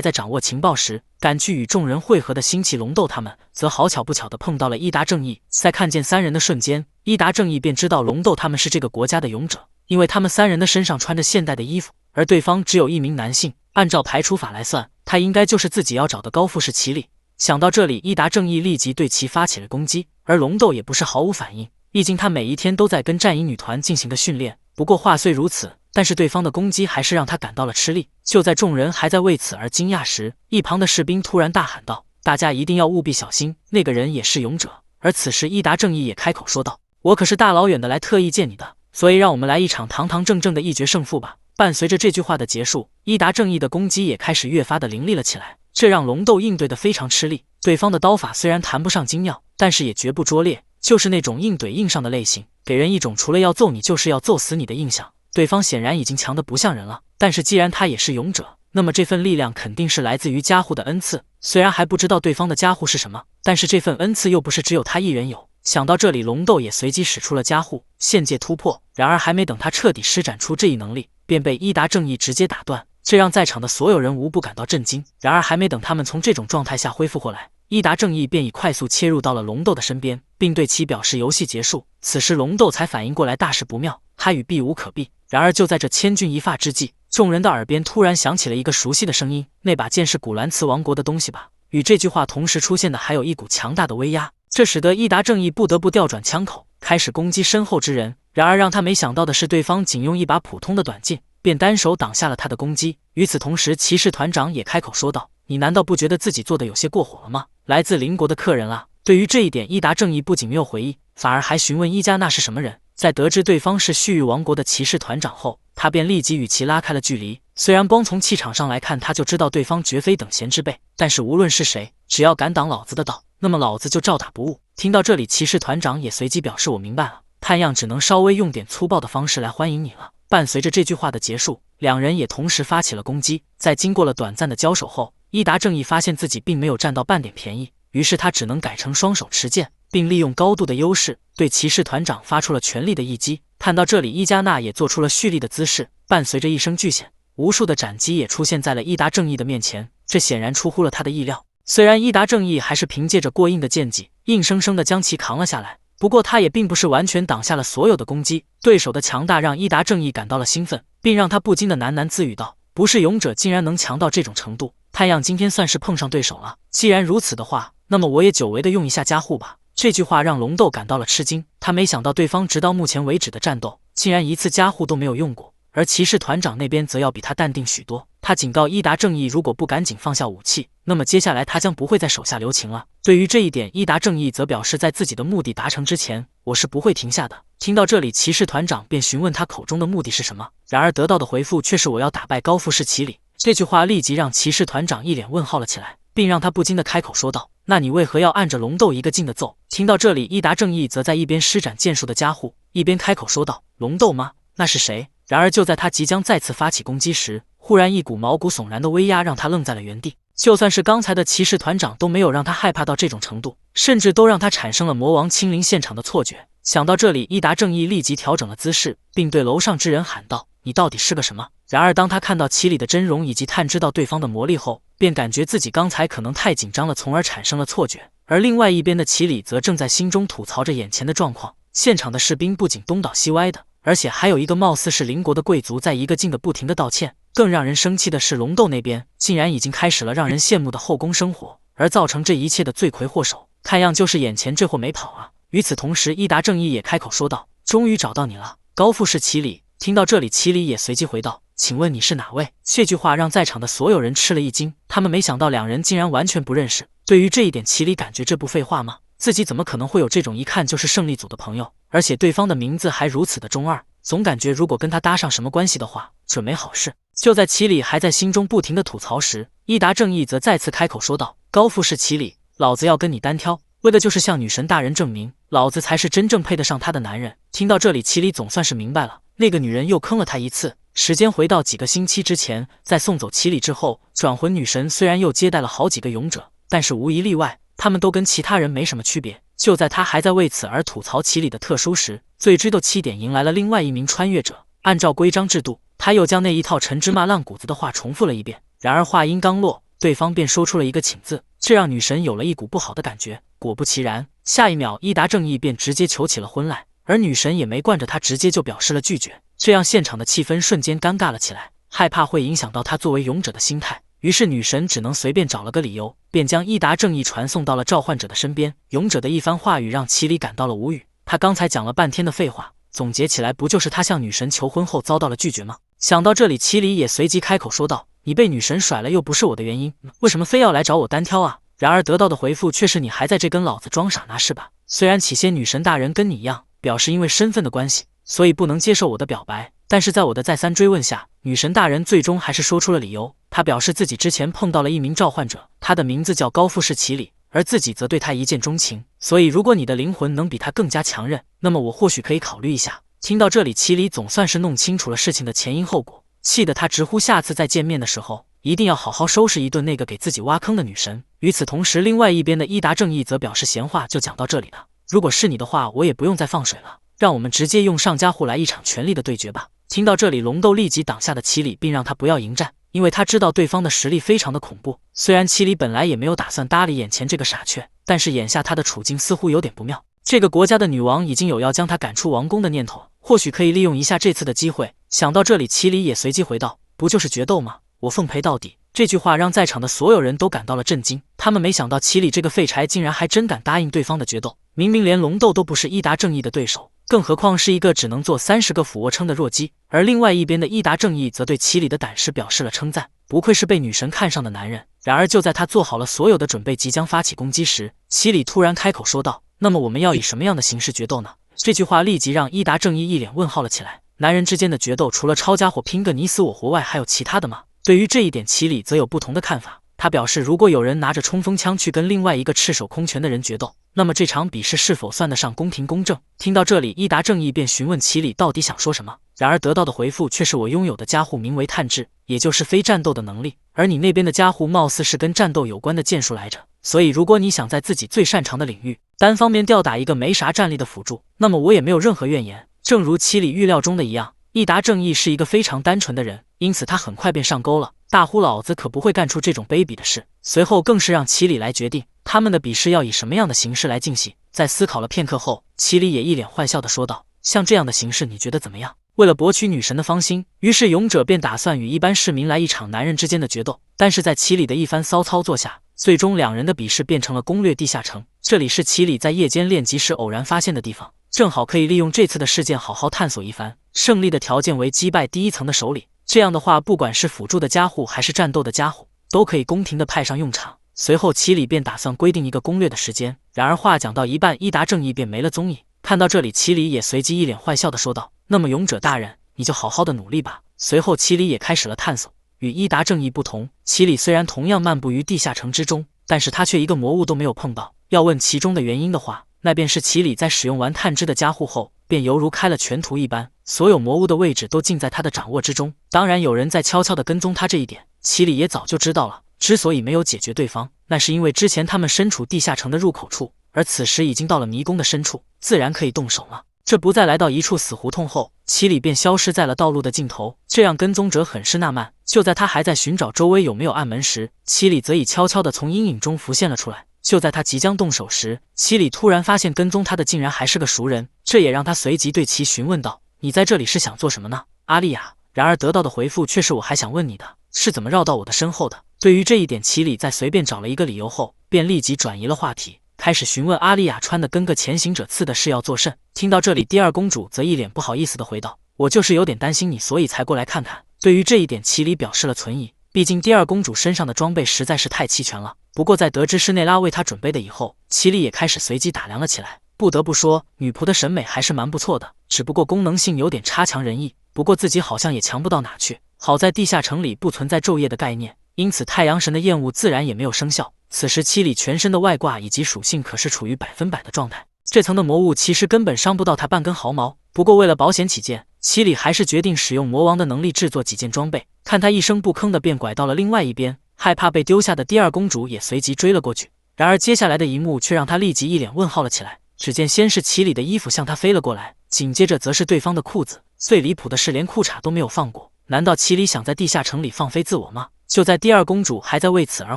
在掌握情报时，赶去与众人会合的星际龙斗他们，则好巧不巧地碰到了伊达正义。在看见3人的瞬间，伊达正义便知道龙斗他们是这个国家的勇者，因为他们3人的身上穿着现代的衣服，而对方只有1名男性。按照排除法来算，他应该就是自己要找的高富士奇里。想到这里，伊达正义立即对其发起了攻击，而龙斗也不是毫无反应，毕竟他每一天都在跟战鹰女团进行的训练。不过话虽如此，但是对方的攻击还是让他感到了吃力。就在众人还在为此而惊讶时，一旁的士兵突然大喊道：“大家一定要务必小心，那个人也是勇者。”而此时伊达正义也开口说道：“我可是大老远的来特意见你的，所以让我们来一场堂堂正正的一决胜负吧。”伴随着这句话的结束，伊达正义的攻击也开始越发的凌厉了起来，这让龙斗应对的非常吃力。对方的刀法虽然谈不上精妙，但是也绝不拙劣，就是那种硬怼硬上的类型，给人一种除了要揍你就是要揍死你的印象。对方显然已经强得不像人了，但是既然他也是勇者，那么这份力量肯定是来自于加护的恩赐。虽然还不知道对方的加护是什么，但是这份恩赐又不是只有他一人有。想到这里，龙斗也随即使出了加护限界突破。然而还没等他彻底施展出这一能力，便被伊达正义直接打断，这让在场的所有人无不感到震惊。然而还没等他们从这种状态下恢复过来，伊达正义便已快速切入到了龙斗的身边，并对其表示游戏结束。此时龙斗才反应过来大事不妙，他与避无可避。然而就在这千钧一发之际，众人的耳边突然响起了一个熟悉的声音：“那把剑是古兰茨王国的东西吧？”与这句话同时出现的还有一股强大的威压，这使得伊达正义不得不调转枪口，开始攻击身后之人。然而让他没想到的是，对方仅用一把普通的短剑，便单手挡下了他的攻击。与此同时，骑士团长也开口说道：“你难道不觉得自己做的有些过火了吗？来自邻国的客人啊！”对于这一点，伊达正义不仅没有回忆，反而还询问伊加纳是什么人。在得知对方是旭日王国的骑士团长后，他便立即与其拉开了距离。虽然光从气场上来看，他就知道对方绝非等闲之辈，但是无论是谁，只要敢挡老子的道，那么老子就照打不误。听到这里，骑士团长也随即表示：“我明白了，看样只能稍微用点粗暴的方式来欢迎你了。”伴随着这句话的结束，两人也同时发起了攻击。在经过了短暂的交手后，伊达正义发现自己并没有占到半点便宜，于是他只能改成双手持剑，并利用高度的优势对骑士团长发出了全力的一击。看到这里，伊加纳也做出了蓄力的姿势，伴随着一声巨响，无数的斩击也出现在了伊达正义的面前，这显然出乎了他的意料。虽然伊达正义还是凭借着过硬的剑技，硬生生的将其扛了下来，不过他也并不是完全挡下了所有的攻击。对手的强大让伊达正义感到了兴奋，并让他不禁的喃喃自语道：“不是勇者竟然能强到这种程度，看样今天算是碰上对手了。既然如此的话，那么我也久违的用一下加护吧。”这句话让龙斗感到了吃惊，他没想到对方直到目前为止的战斗，竟然一次加护都没有用过。而骑士团长那边则要比他淡定许多，他警告伊达正义，如果不赶紧放下武器，那么接下来他将不会在手下留情了。对于这一点，伊达正义则表示，在自己的目的达成之前，我是不会停下的。听到这里，骑士团长便询问他口中的目的是什么，然而得到的回复却是我要打败高富士奇里。这句话立即让骑士团长一脸问号了起来，并让他不禁的开口说道：“那你为何要按着龙斗一个劲的揍？”听到这里，伊达正义则在一边施展剑术的加护，一边开口说道：“龙斗吗？那是谁？”然而就在他即将再次发起攻击时，忽然一股毛骨悚然的威压让他愣在了原地。就算是刚才的骑士团长都没有让他害怕到这种程度，甚至都让他产生了魔王亲临现场的错觉。想到这里，伊达正义立即调整了姿势，并对楼上之人喊道：“你到底是个什么？”然而当他看到奇里的真容以及探知到对方的魔力后，便感觉自己刚才可能太紧张了，从而产生了错觉。而另外一边的奇里则正在心中吐槽着眼前的状况。现场的士兵不仅东倒西歪的，而且还有一个貌似是邻国的贵族在一个劲的不停的道歉。更让人生气的是，龙斗那边竟然已经开始了让人羡慕的后宫生活，而造成这一切的罪魁祸首看样就是眼前这货没跑啊。与此同时，伊达正义也开口说道：“终于找到你了，高富士齐里。”听到这里，齐里也随即回道：“请问你是哪位？”这句话让在场的所有人吃了一惊，他们没想到两人竟然完全不认识。对于这一点，齐里感觉这不废话吗？自己怎么可能会有这种一看就是胜利组的朋友，而且对方的名字还如此的中二，总感觉如果跟他搭上什么关系的话，准没好事。就在齐里还在心中不停的吐槽时，伊达正义则再次开口说道：“高富士齐里，老子要跟你单挑，为的就是向女神大人证明，老子才是真正配得上她的男人。”听到这里，齐里总算是明白了，那个女人又坑了他一次。时间回到几个星期之前，在送走齐里之后，转魂女神虽然又接待了好几个勇者，但是无一例外，他们都跟其他人没什么区别。就在他还在为此而吐槽齐里的特殊时，最追斗7点迎来了另外一名穿越者。按照规章制度，他又将那一套陈芝麻烂谷子的话重复了一遍。然而话音刚落，对方便说出了一个请字，这让女神有了一股不好的感觉。果不其然，下一秒伊达正义便直接求起了婚来，而女神也没惯着他，直接就表示了拒绝。这样现场的气氛瞬间尴尬了起来，害怕会影响到他作为勇者的心态。于是女神只能随便找了个理由，便将伊达正义传送到了召唤者的身边。勇者的一番话语让齐里感到了无语，他刚才讲了半天的废话，总结起来不就是他向女神求婚后遭到了拒绝吗？想到这里，齐里也随即开口说道：“你被女神甩了又不是我的原因，为什么非要来找我单挑啊？”然而得到的回复却是：“你还在这跟老子装傻拿是吧？”虽然起先女神大人跟你一样，表示因为身份的关系，所以不能接受我的表白，但是在我的再三追问下，女神大人最终还是说出了理由。她表示自己之前碰到了一名召唤者，他的名字叫高富士齐里，而自己则对他一见钟情，所以如果你的灵魂能比他更加强韧，那么我或许可以考虑一下。听到这里，齐里总算是弄清楚了事情的前因后果，气得他直呼下次再见面的时候一定要好好收拾一顿那个给自己挖坑的女神。与此同时，另外一边的伊达正义则表示闲话就讲到这里了，如果是你的话，我也不用再放水了，让我们直接用上家户来一场全力的对决吧。听到这里，龙斗立即挡下了齐里，并让他不要迎战，因为他知道对方的实力非常的恐怖。虽然齐里本来也没有打算搭理眼前这个傻缺，但是眼下他的处境似乎有点不妙。这个国家的女王已经有要将他赶出王宫的念头，或许可以利用一下这次的机会。想到这里，齐里也随即回道：“不就是决斗吗？我奉陪到底。”这句话让在场的所有人都感到了震惊，他们没想到齐里这个废柴竟然还真敢答应对方的决斗，明明连龙斗都不是伊达正义的对手，更何况是一个只能做30个俯卧撑的弱鸡。而另外一边的伊达正义则对齐里的胆识表示了称赞，不愧是被女神看上的男人。然而就在他做好了所有的准备，即将发起攻击时，齐里突然开口说道：“那么我们要以什么样的形式决斗呢？”这句话立即让伊达正义一脸问号了起来。男人之间的决斗除了抄家伙拼个你死我活外，还有其他的吗？对于这一点，齐里则有不同的看法。他表示，如果有人拿着冲锋枪去跟另外一个赤手空拳的人决斗，那么这场比试是否算得上公平公正？听到这里，伊达正义便询问齐里到底想说什么，然而得到的回复却是：“我拥有的家户名为探智，也就是非战斗的能力，而你那边的家户貌似是跟战斗有关的剑术来着，所以如果你想在自己最擅长的领域单方面吊打一个没啥战力的辅助，那么我也没有任何怨言。”正如齐里预料中的一样，伊达正义是一个非常单纯的人，因此他很快便上钩了。大呼老子可不会干出这种卑鄙的事。随后更是让齐里来决定他们的比试要以什么样的形式来进行。在思考了片刻后，齐里也一脸坏笑地说道：“像这样的形式你觉得怎么样？”为了博取女神的芳心，于是勇者便打算与一般市民来一场男人之间的决斗。但是在齐里的一番骚操作下，最终两人的比试变成了攻略地下城。这里是齐里在夜间练级时偶然发现的地方，正好可以利用这次的事件好好探索一番。胜利的条件为击败第一层的首领，这样的话，不管是辅助的家伙还是战斗的家伙，都可以公平的派上用场。随后齐里便打算规定一个攻略的时间，然而话讲到一半，伊达正义便没了踪影。看到这里，齐里也随即一脸坏笑的说道：“那么勇者大人，你就好好的努力吧。”随后齐里也开始了探索。与伊达正义不同，齐里虽然同样漫步于地下城之中，但是他却一个魔物都没有碰到。要问其中的原因的话，那便是齐里在使用完探知的加护后，便犹如开了全图一般，所有魔物的位置都尽在他的掌握之中。当然有人在悄悄地跟踪他，这一点齐里也早就知道了。之所以没有解决对方，那是因为之前他们身处地下城的入口处，而此时已经到了迷宫的深处，自然可以动手了。这不再来到一处死胡同后，齐里便消失在了道路的尽头，这让跟踪者很是纳闷。就在他还在寻找周围有没有暗门时，齐里则已悄悄地从阴影中浮现了出来。就在他即将动手时，齐里突然发现跟踪他的竟然还是个熟人，这也让他随即对其询问道：“你在这里是想做什么呢，阿丽亚？”然而得到的回复却是：“我还想问你的是怎么绕到我的身后的。”对于这一点，齐里在随便找了一个理由后，便立即转移了话题。开始询问阿丽亚穿的跟个前行者似的是要作甚。听到这里，第二公主则一脸不好意思地回道：“我就是有点担心你，所以才过来看看。”对于这一点，齐里表示了存疑，毕竟第二公主身上的装备实在是太齐全了。不过在得知施内拉为她准备的以后，齐里也开始随机打量了起来。不得不说，女仆的审美还是蛮不错的，只不过功能性有点差强人意。不过自己好像也强不到哪去。好在地下城里不存在昼夜的概念，因此太阳神的厌恶自然也没有生效。此时七里全身的外挂以及属性可是处于100%的状态，这层的魔物其实根本伤不到他半根毫毛。不过为了保险起见，七里还是决定使用魔王的能力制作几件装备。看他一声不吭的便拐到了另外一边，害怕被丢下的第二公主也随即追了过去。然而接下来的一幕却让他立即一脸问号了起来。只见先是七里的衣服向他飞了过来，紧接着则是对方的裤子，最离谱的是连裤衩都没有放过。难道七里想在地下城里放飞自我吗？就在第二公主还在为此而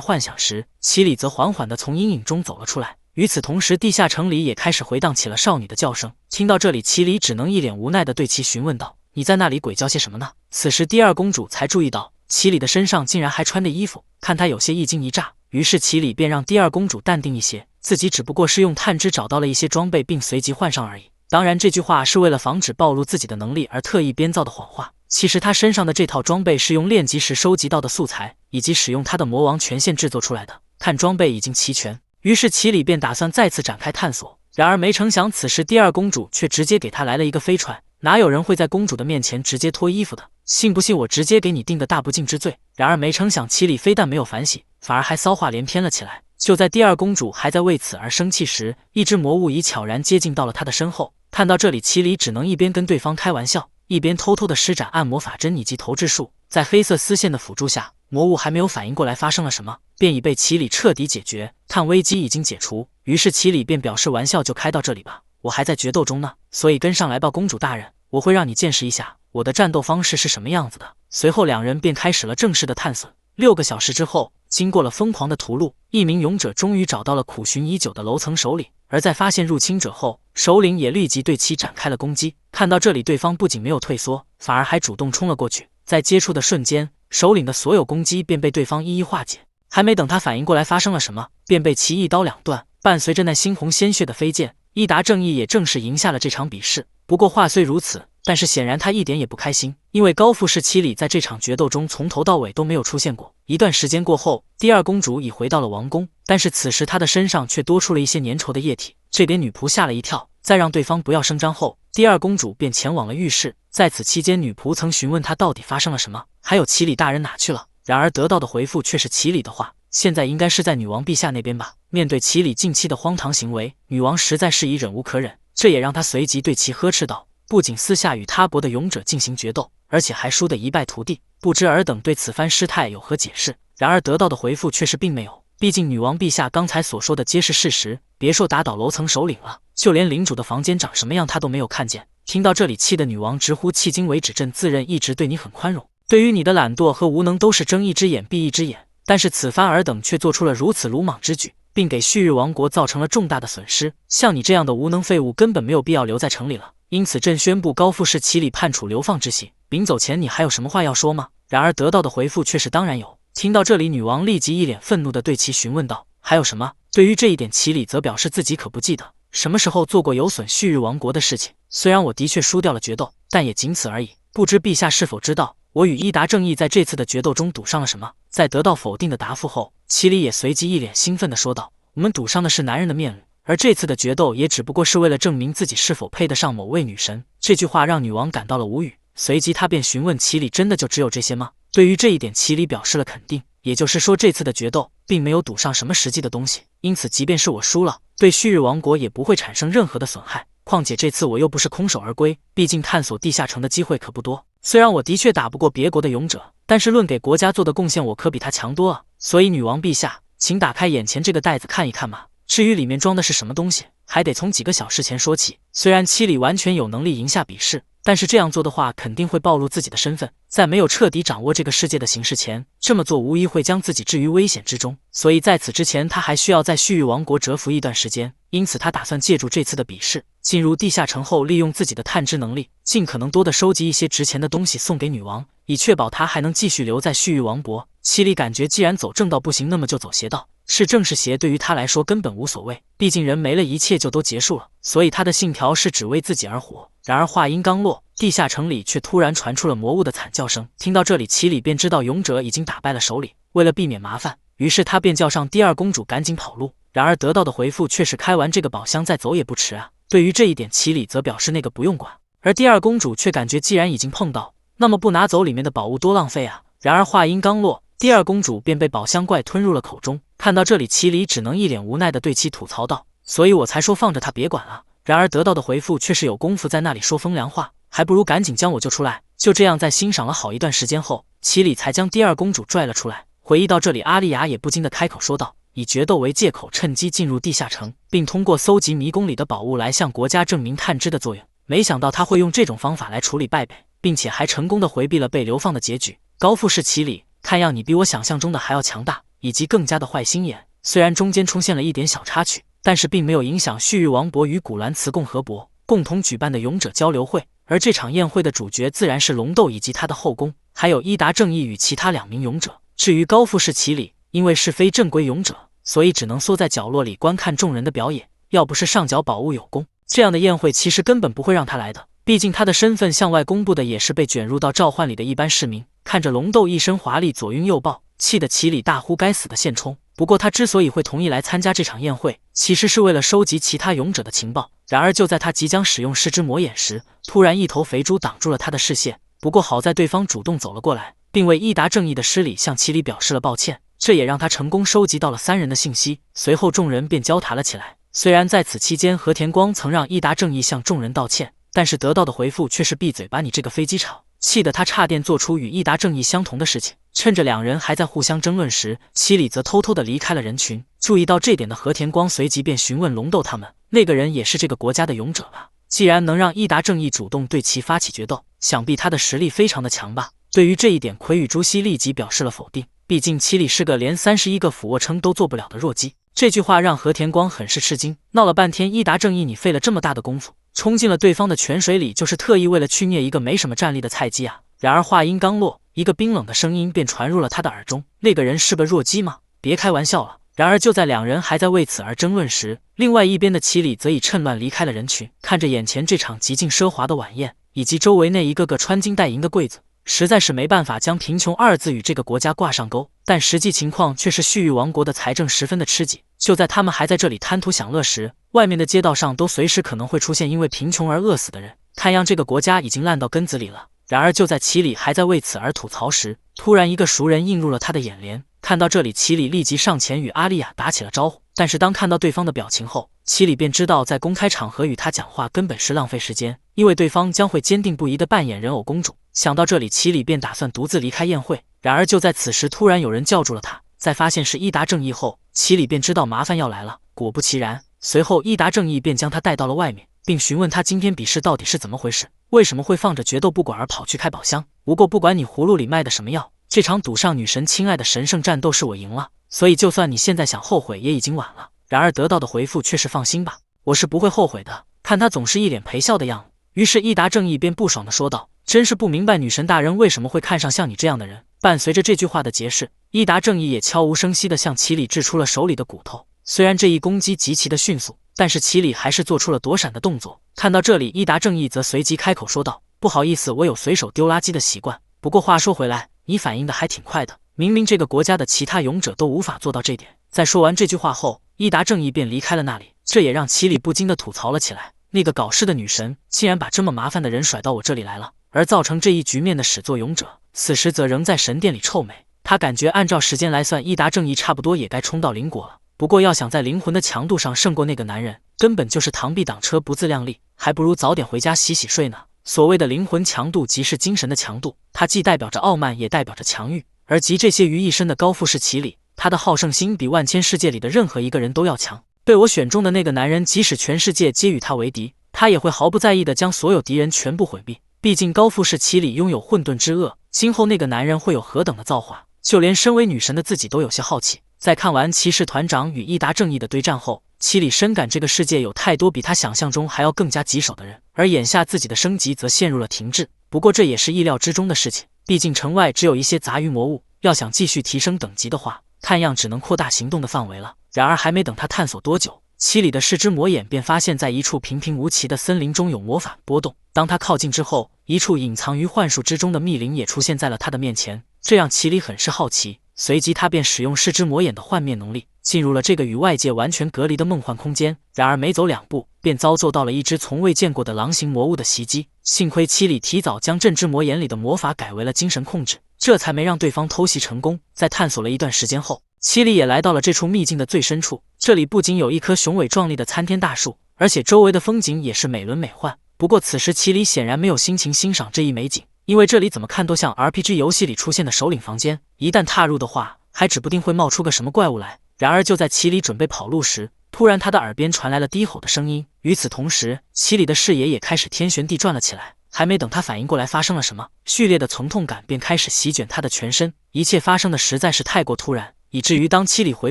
幻想时，七里则缓缓地从阴影中走了出来。与此同时，地下城里也开始回荡起了少女的叫声。听到这里，七里只能一脸无奈地对其询问道：“你在那里鬼叫些什么呢？”此时第二公主才注意到七里的身上竟然还穿着衣服，看她有些一惊一乍，于是七里便让第二公主淡定一些，自己只不过是用探知找到了一些装备并随即换上而已。当然这句话是为了防止暴露自己的能力而特意编造的谎话。其实他身上的这套装备是用炼级时收集到的素材以及使用他的魔王权限制作出来的。看装备已经齐全，于是齐里便打算再次展开探索。然而没成想，此时第二公主却直接给他来了一个飞踹。哪有人会在公主的面前直接脱衣服的？信不信我直接给你定个大不敬之罪？然而没成想，齐里非但没有反省，反而还骚话连篇了起来。就在第二公主还在为此而生气时，一只魔物已悄然接近到了她的身后。看到这里，齐里只能一边跟对方开玩笑，一边偷偷的施展暗魔法针以及投掷术。在黑色丝线的辅助下，魔物还没有反应过来发生了什么，便已被齐里彻底解决。看危机已经解除，于是齐里便表示玩笑就开到这里吧，我还在决斗中呢，所以跟上来吧，公主大人，我会让你见识一下我的战斗方式是什么样子的。随后两人便开始了正式的探索。6个小时之后，经过了疯狂的屠戮，一名勇者终于找到了苦寻已久的楼层首领。而在发现入侵者后，首领也立即对其展开了攻击。看到这里，对方不仅没有退缩，反而还主动冲了过去。在接触的瞬间，首领的所有攻击便被对方一一化解。还没等他反应过来发生了什么，便被其一刀两断。伴随着那猩红鲜血的飞溅，伊达正义也正式赢下了这场比试。不过话虽如此，但是显然他一点也不开心，因为高富士七里在这场决斗中从头到尾都没有出现过。一段时间过后，第二公主已回到了王宫，但是此时她的身上却多出了一些粘稠的液体，这给女仆吓了一跳。在让对方不要声张后，第二公主便前往了浴室。在此期间，女仆曾询问她到底发生了什么，还有齐里大人哪去了。然而得到的回复却是齐里的话，现在应该是在女王陛下那边吧。面对齐里近期的荒唐行为，女王实在是已忍无可忍，这也让她随即对其呵斥道：“不仅私下与他国的勇者进行决斗，而且还输得一败涂地，不知尔等对此番失态有何解释？”然而得到的回复却是并没有，毕竟女王陛下刚才所说的皆是事实，别说打倒楼层首领了，就连领主的房间长什么样她都没有看见。听到这里，气的女王直呼迄今为止朕自认一直对你很宽容，对于你的懒惰和无能都是睁一只眼闭一只眼，但是此番尔等却做出了如此鲁莽之举，并给旭日王国造成了重大的损失。像你这样的无能废物根本没有必要留在城里了，因此朕宣布高富士齐里判处流放之刑。临走前你还有什么话要说吗？然而得到的回复却是当然有。听到这里，女王立即一脸愤怒地对其询问道：“还有什么？”对于这一点，齐里则表示自己可不记得什么时候做过有损旭日王国的事情。虽然我的确输掉了决斗，但也仅此而已。不知陛下是否知道，我与伊达正义在这次的决斗中赌上了什么？在得到否定的答复后，齐里也随即一脸兴奋地说道：“我们赌上的是男人的面子，而这次的决斗也只不过是为了证明自己是否配得上某位女神。”这句话让女王感到了无语，随即她便询问齐里：“真的就只有这些吗？”对于这一点，齐里表示了肯定，也就是说这次的决斗并没有赌上什么实际的东西，因此即便是我输了，对旭日王国也不会产生任何的损害。况且这次我又不是空手而归，毕竟探索地下城的机会可不多。虽然我的确打不过别国的勇者，但是论给国家做的贡献，我可比他强多啊。所以女王陛下，请打开眼前这个袋子看一看嘛。至于里面装的是什么东西，还得从几个小时前说起。虽然七里完全有能力赢下比试，但是这样做的话肯定会暴露自己的身份，在没有彻底掌握这个世界的形势前，这么做无疑会将自己置于危险之中。所以在此之前，他还需要在旭日王国蛰伏一段时间。因此他打算借助这次的比试，进入地下城后，利用自己的探知能力，尽可能多的收集一些值钱的东西送给女王，以确保她还能继续留在旭日王国。七里感觉既然走正道不行，那么就走邪道。是正是邪对于他来说根本无所谓，毕竟人没了，一切就都结束了，所以他的信条是只为自己而活。然而话音刚落，地下城里却突然传出了魔物的惨叫声。听到这里，奇里便知道勇者已经打败了首领，为了避免麻烦，于是他便叫上第二公主赶紧跑路。然而得到的回复却是开完这个宝箱再走也不迟啊。对于这一点，奇里则表示那个不用管，而第二公主却感觉既然已经碰到，那么不拿走里面的宝物多浪费啊。然而话音刚落，第二公主便被宝箱怪吞入了口中。看到这里，奇里只能一脸无奈地对其吐槽道：“所以我才说放着他别管啊。”然而得到的回复却是有功夫在那里说风凉话，还不如赶紧将我救出来。就这样，在欣赏了好一段时间后，奇里才将第二公主拽了出来。回忆到这里，阿丽亚也不禁地开口说道，以决斗为借口，趁机进入地下城，并通过搜集迷宫里的宝物来向国家证明探知的作用。没想到他会用这种方法来处理败北，并且还成功地回避了被流放的结局。高富士奇里，看样你比我想象中的还要强大，以及更加的坏心眼。虽然中间出现了一点小插曲，但是并没有影响旭日王国与古兰茨共和国共同举办的勇者交流会。而这场宴会的主角自然是龙斗以及他的后宫，还有伊达正义与其他2名勇者。至于高富士奇里，因为是非正规勇者，所以只能缩在角落里观看众人的表演。要不是上缴宝物有功，这样的宴会其实根本不会让他来的。毕竟他的身份向外公布的也是被卷入到召唤里的一般市民。看着龙斗一身华丽左拥右抱，气得奇里大呼该死的现充。不过他之所以会同意来参加这场宴会，其实是为了收集其他勇者的情报。然而就在他即将使用尸之魔眼时，突然一头肥猪挡住了他的视线。不过好在对方主动走了过来，并为伊达正义的失礼向奇里表示了抱歉，这也让他成功收集到了3人的信息。随后众人便交谈了起来。虽然在此期间和田光曾让伊达正义向众人道歉，但是得到的回复却是闭嘴吧你这个飞机场，气得他差点做出与伊达正义相同的事情。趁着2人还在互相争论时，奇里则偷偷地离开了人群。注意到这点的和田光随即便询问龙斗他们，那个人也是这个国家的勇者吧？既然能让伊达正义主动对其发起决斗，想必他的实力非常的强吧？对于这一点，魁与朱熹立即表示了否定，毕竟奇里是个连31个俯卧撑都做不了的弱鸡。这句话让和田光很是吃惊，闹了半天伊达正义你费了这么大的功夫，冲进了对方的泉水里，就是特意为了去虐一个没什么战力的菜鸡啊！然而话音刚落，一个冰冷的声音便传入了他的耳中，那个人是个弱鸡吗？别开玩笑了。然而就在2人还在为此而争论时，另外一边的奇里则已趁乱离开了人群。看着眼前这场极尽奢华的晚宴，以及周围那一个个穿金戴银的柜子，实在是没办法将贫穷2字与这个国家挂上钩，但实际情况却是旭日王国的财政十分的吃紧。就在他们还在这里贪图享乐时，外面的街道上都随时可能会出现因为贫穷而饿死的人，看样这个国家已经烂到根子里了。然而就在奇里还在为此而吐槽时，突然一个熟人映入了他的眼帘。看到这里，奇里立即上前与阿丽亚打起了招呼，但是当看到对方的表情后，奇里便知道在公开场合与他讲话根本是浪费时间，因为对方将会坚定不移地扮演人偶公主。想到这里，奇里便打算独自离开宴会。然而就在此时，突然有人叫住了他。在发现是伊达正义后，奇里便知道麻烦要来了。果不其然，随后伊达正义便将他带到了外面，并询问他今天比试到底是怎么回事，为什么会放着决斗不管而跑去开宝箱。不过不管你葫芦里卖的什么药，这场赌上女神亲爱的神圣战斗是我赢了，所以就算你现在想后悔也已经晚了。然而得到的回复却是放心吧，我是不会后悔的。看他总是一脸陪笑的样子，于是伊达正义便不爽地说道，真是不明白女神大人为什么会看上像你这样的人。伴随着这句话的解释，伊达正义也悄无声息地向奇里掷出了手里的骨头。虽然这一攻击极其的迅速，但是奇里还是做出了躲闪的动作。看到这里，伊达正义则随即开口说道，不好意思，我有随手丢垃圾的习惯。不过话说回来，你反应的还挺快的，明明这个国家的其他勇者都无法做到这点。在说完这句话后，伊达正义便离开了那里，这也让奇里不禁地吐槽了起来，那个搞事的女神竟然把这么麻烦的人甩到我这里来了。而造成这一局面的始作俑者，此时则仍在神殿里臭美。他感觉按照时间来算，伊达正义差不多也该冲到灵果了。不过要想在灵魂的强度上胜过那个男人，根本就是螳臂挡车，不自量力，还不如早点回家洗洗睡呢。所谓的灵魂强度即是精神的强度，它既代表着傲慢，也代表着强欲。而集这些于一身的高富士奇里，他的好胜心比万千世界里的任何一个人都要强。被我选中的那个男人，即使全世界皆与他为敌，他也会毫不在意地将所有敌人全部毁灭。毕竟高富士奇里拥有混沌之恶，今后那个男人会有何等的造化，就连身为女神的自己都有些好奇。在看完骑士团长与伊达正义的对战后，奇里深感这个世界有太多比他想象中还要更加棘手的人，而眼下自己的升级则陷入了停滞。不过这也是意料之中的事情，毕竟城外只有一些杂鱼魔物，要想继续提升等级的话，看样只能扩大行动的范围了。然而还没等他探索多久，七里的视之魔眼便发现在一处平平无奇的森林中有魔法波动。当他靠近之后，一处隐藏于幻术之中的密林也出现在了他的面前，这让七里很是好奇。随即他便使用视之魔眼的幻灭能力，进入了这个与外界完全隔离的梦幻空间。然而没走2步，便遭受到了一只从未见过的狼形魔物的袭击。幸亏七里提早将镇之魔眼里的魔法改为了精神控制，这才没让对方偷袭成功。在探索了一段时间后，七里也来到了这处秘境的最深处。这里不仅有一棵雄伟壮丽的参天大树，而且周围的风景也是美轮美奂。不过此时七里显然没有心情欣赏这一美景，因为这里怎么看都像 RPG 游戏里出现的首领房间，一旦踏入的话，还指不定会冒出个什么怪物来。然而就在七里准备跑路时，突然他的耳边传来了低吼的声音。与此同时，七里的视野也开始天旋地转了起来。还没等他反应过来发生了什么，剧烈的疼痛感便开始席卷他的全身。一切发生的实在是太过突然，以至于当七里回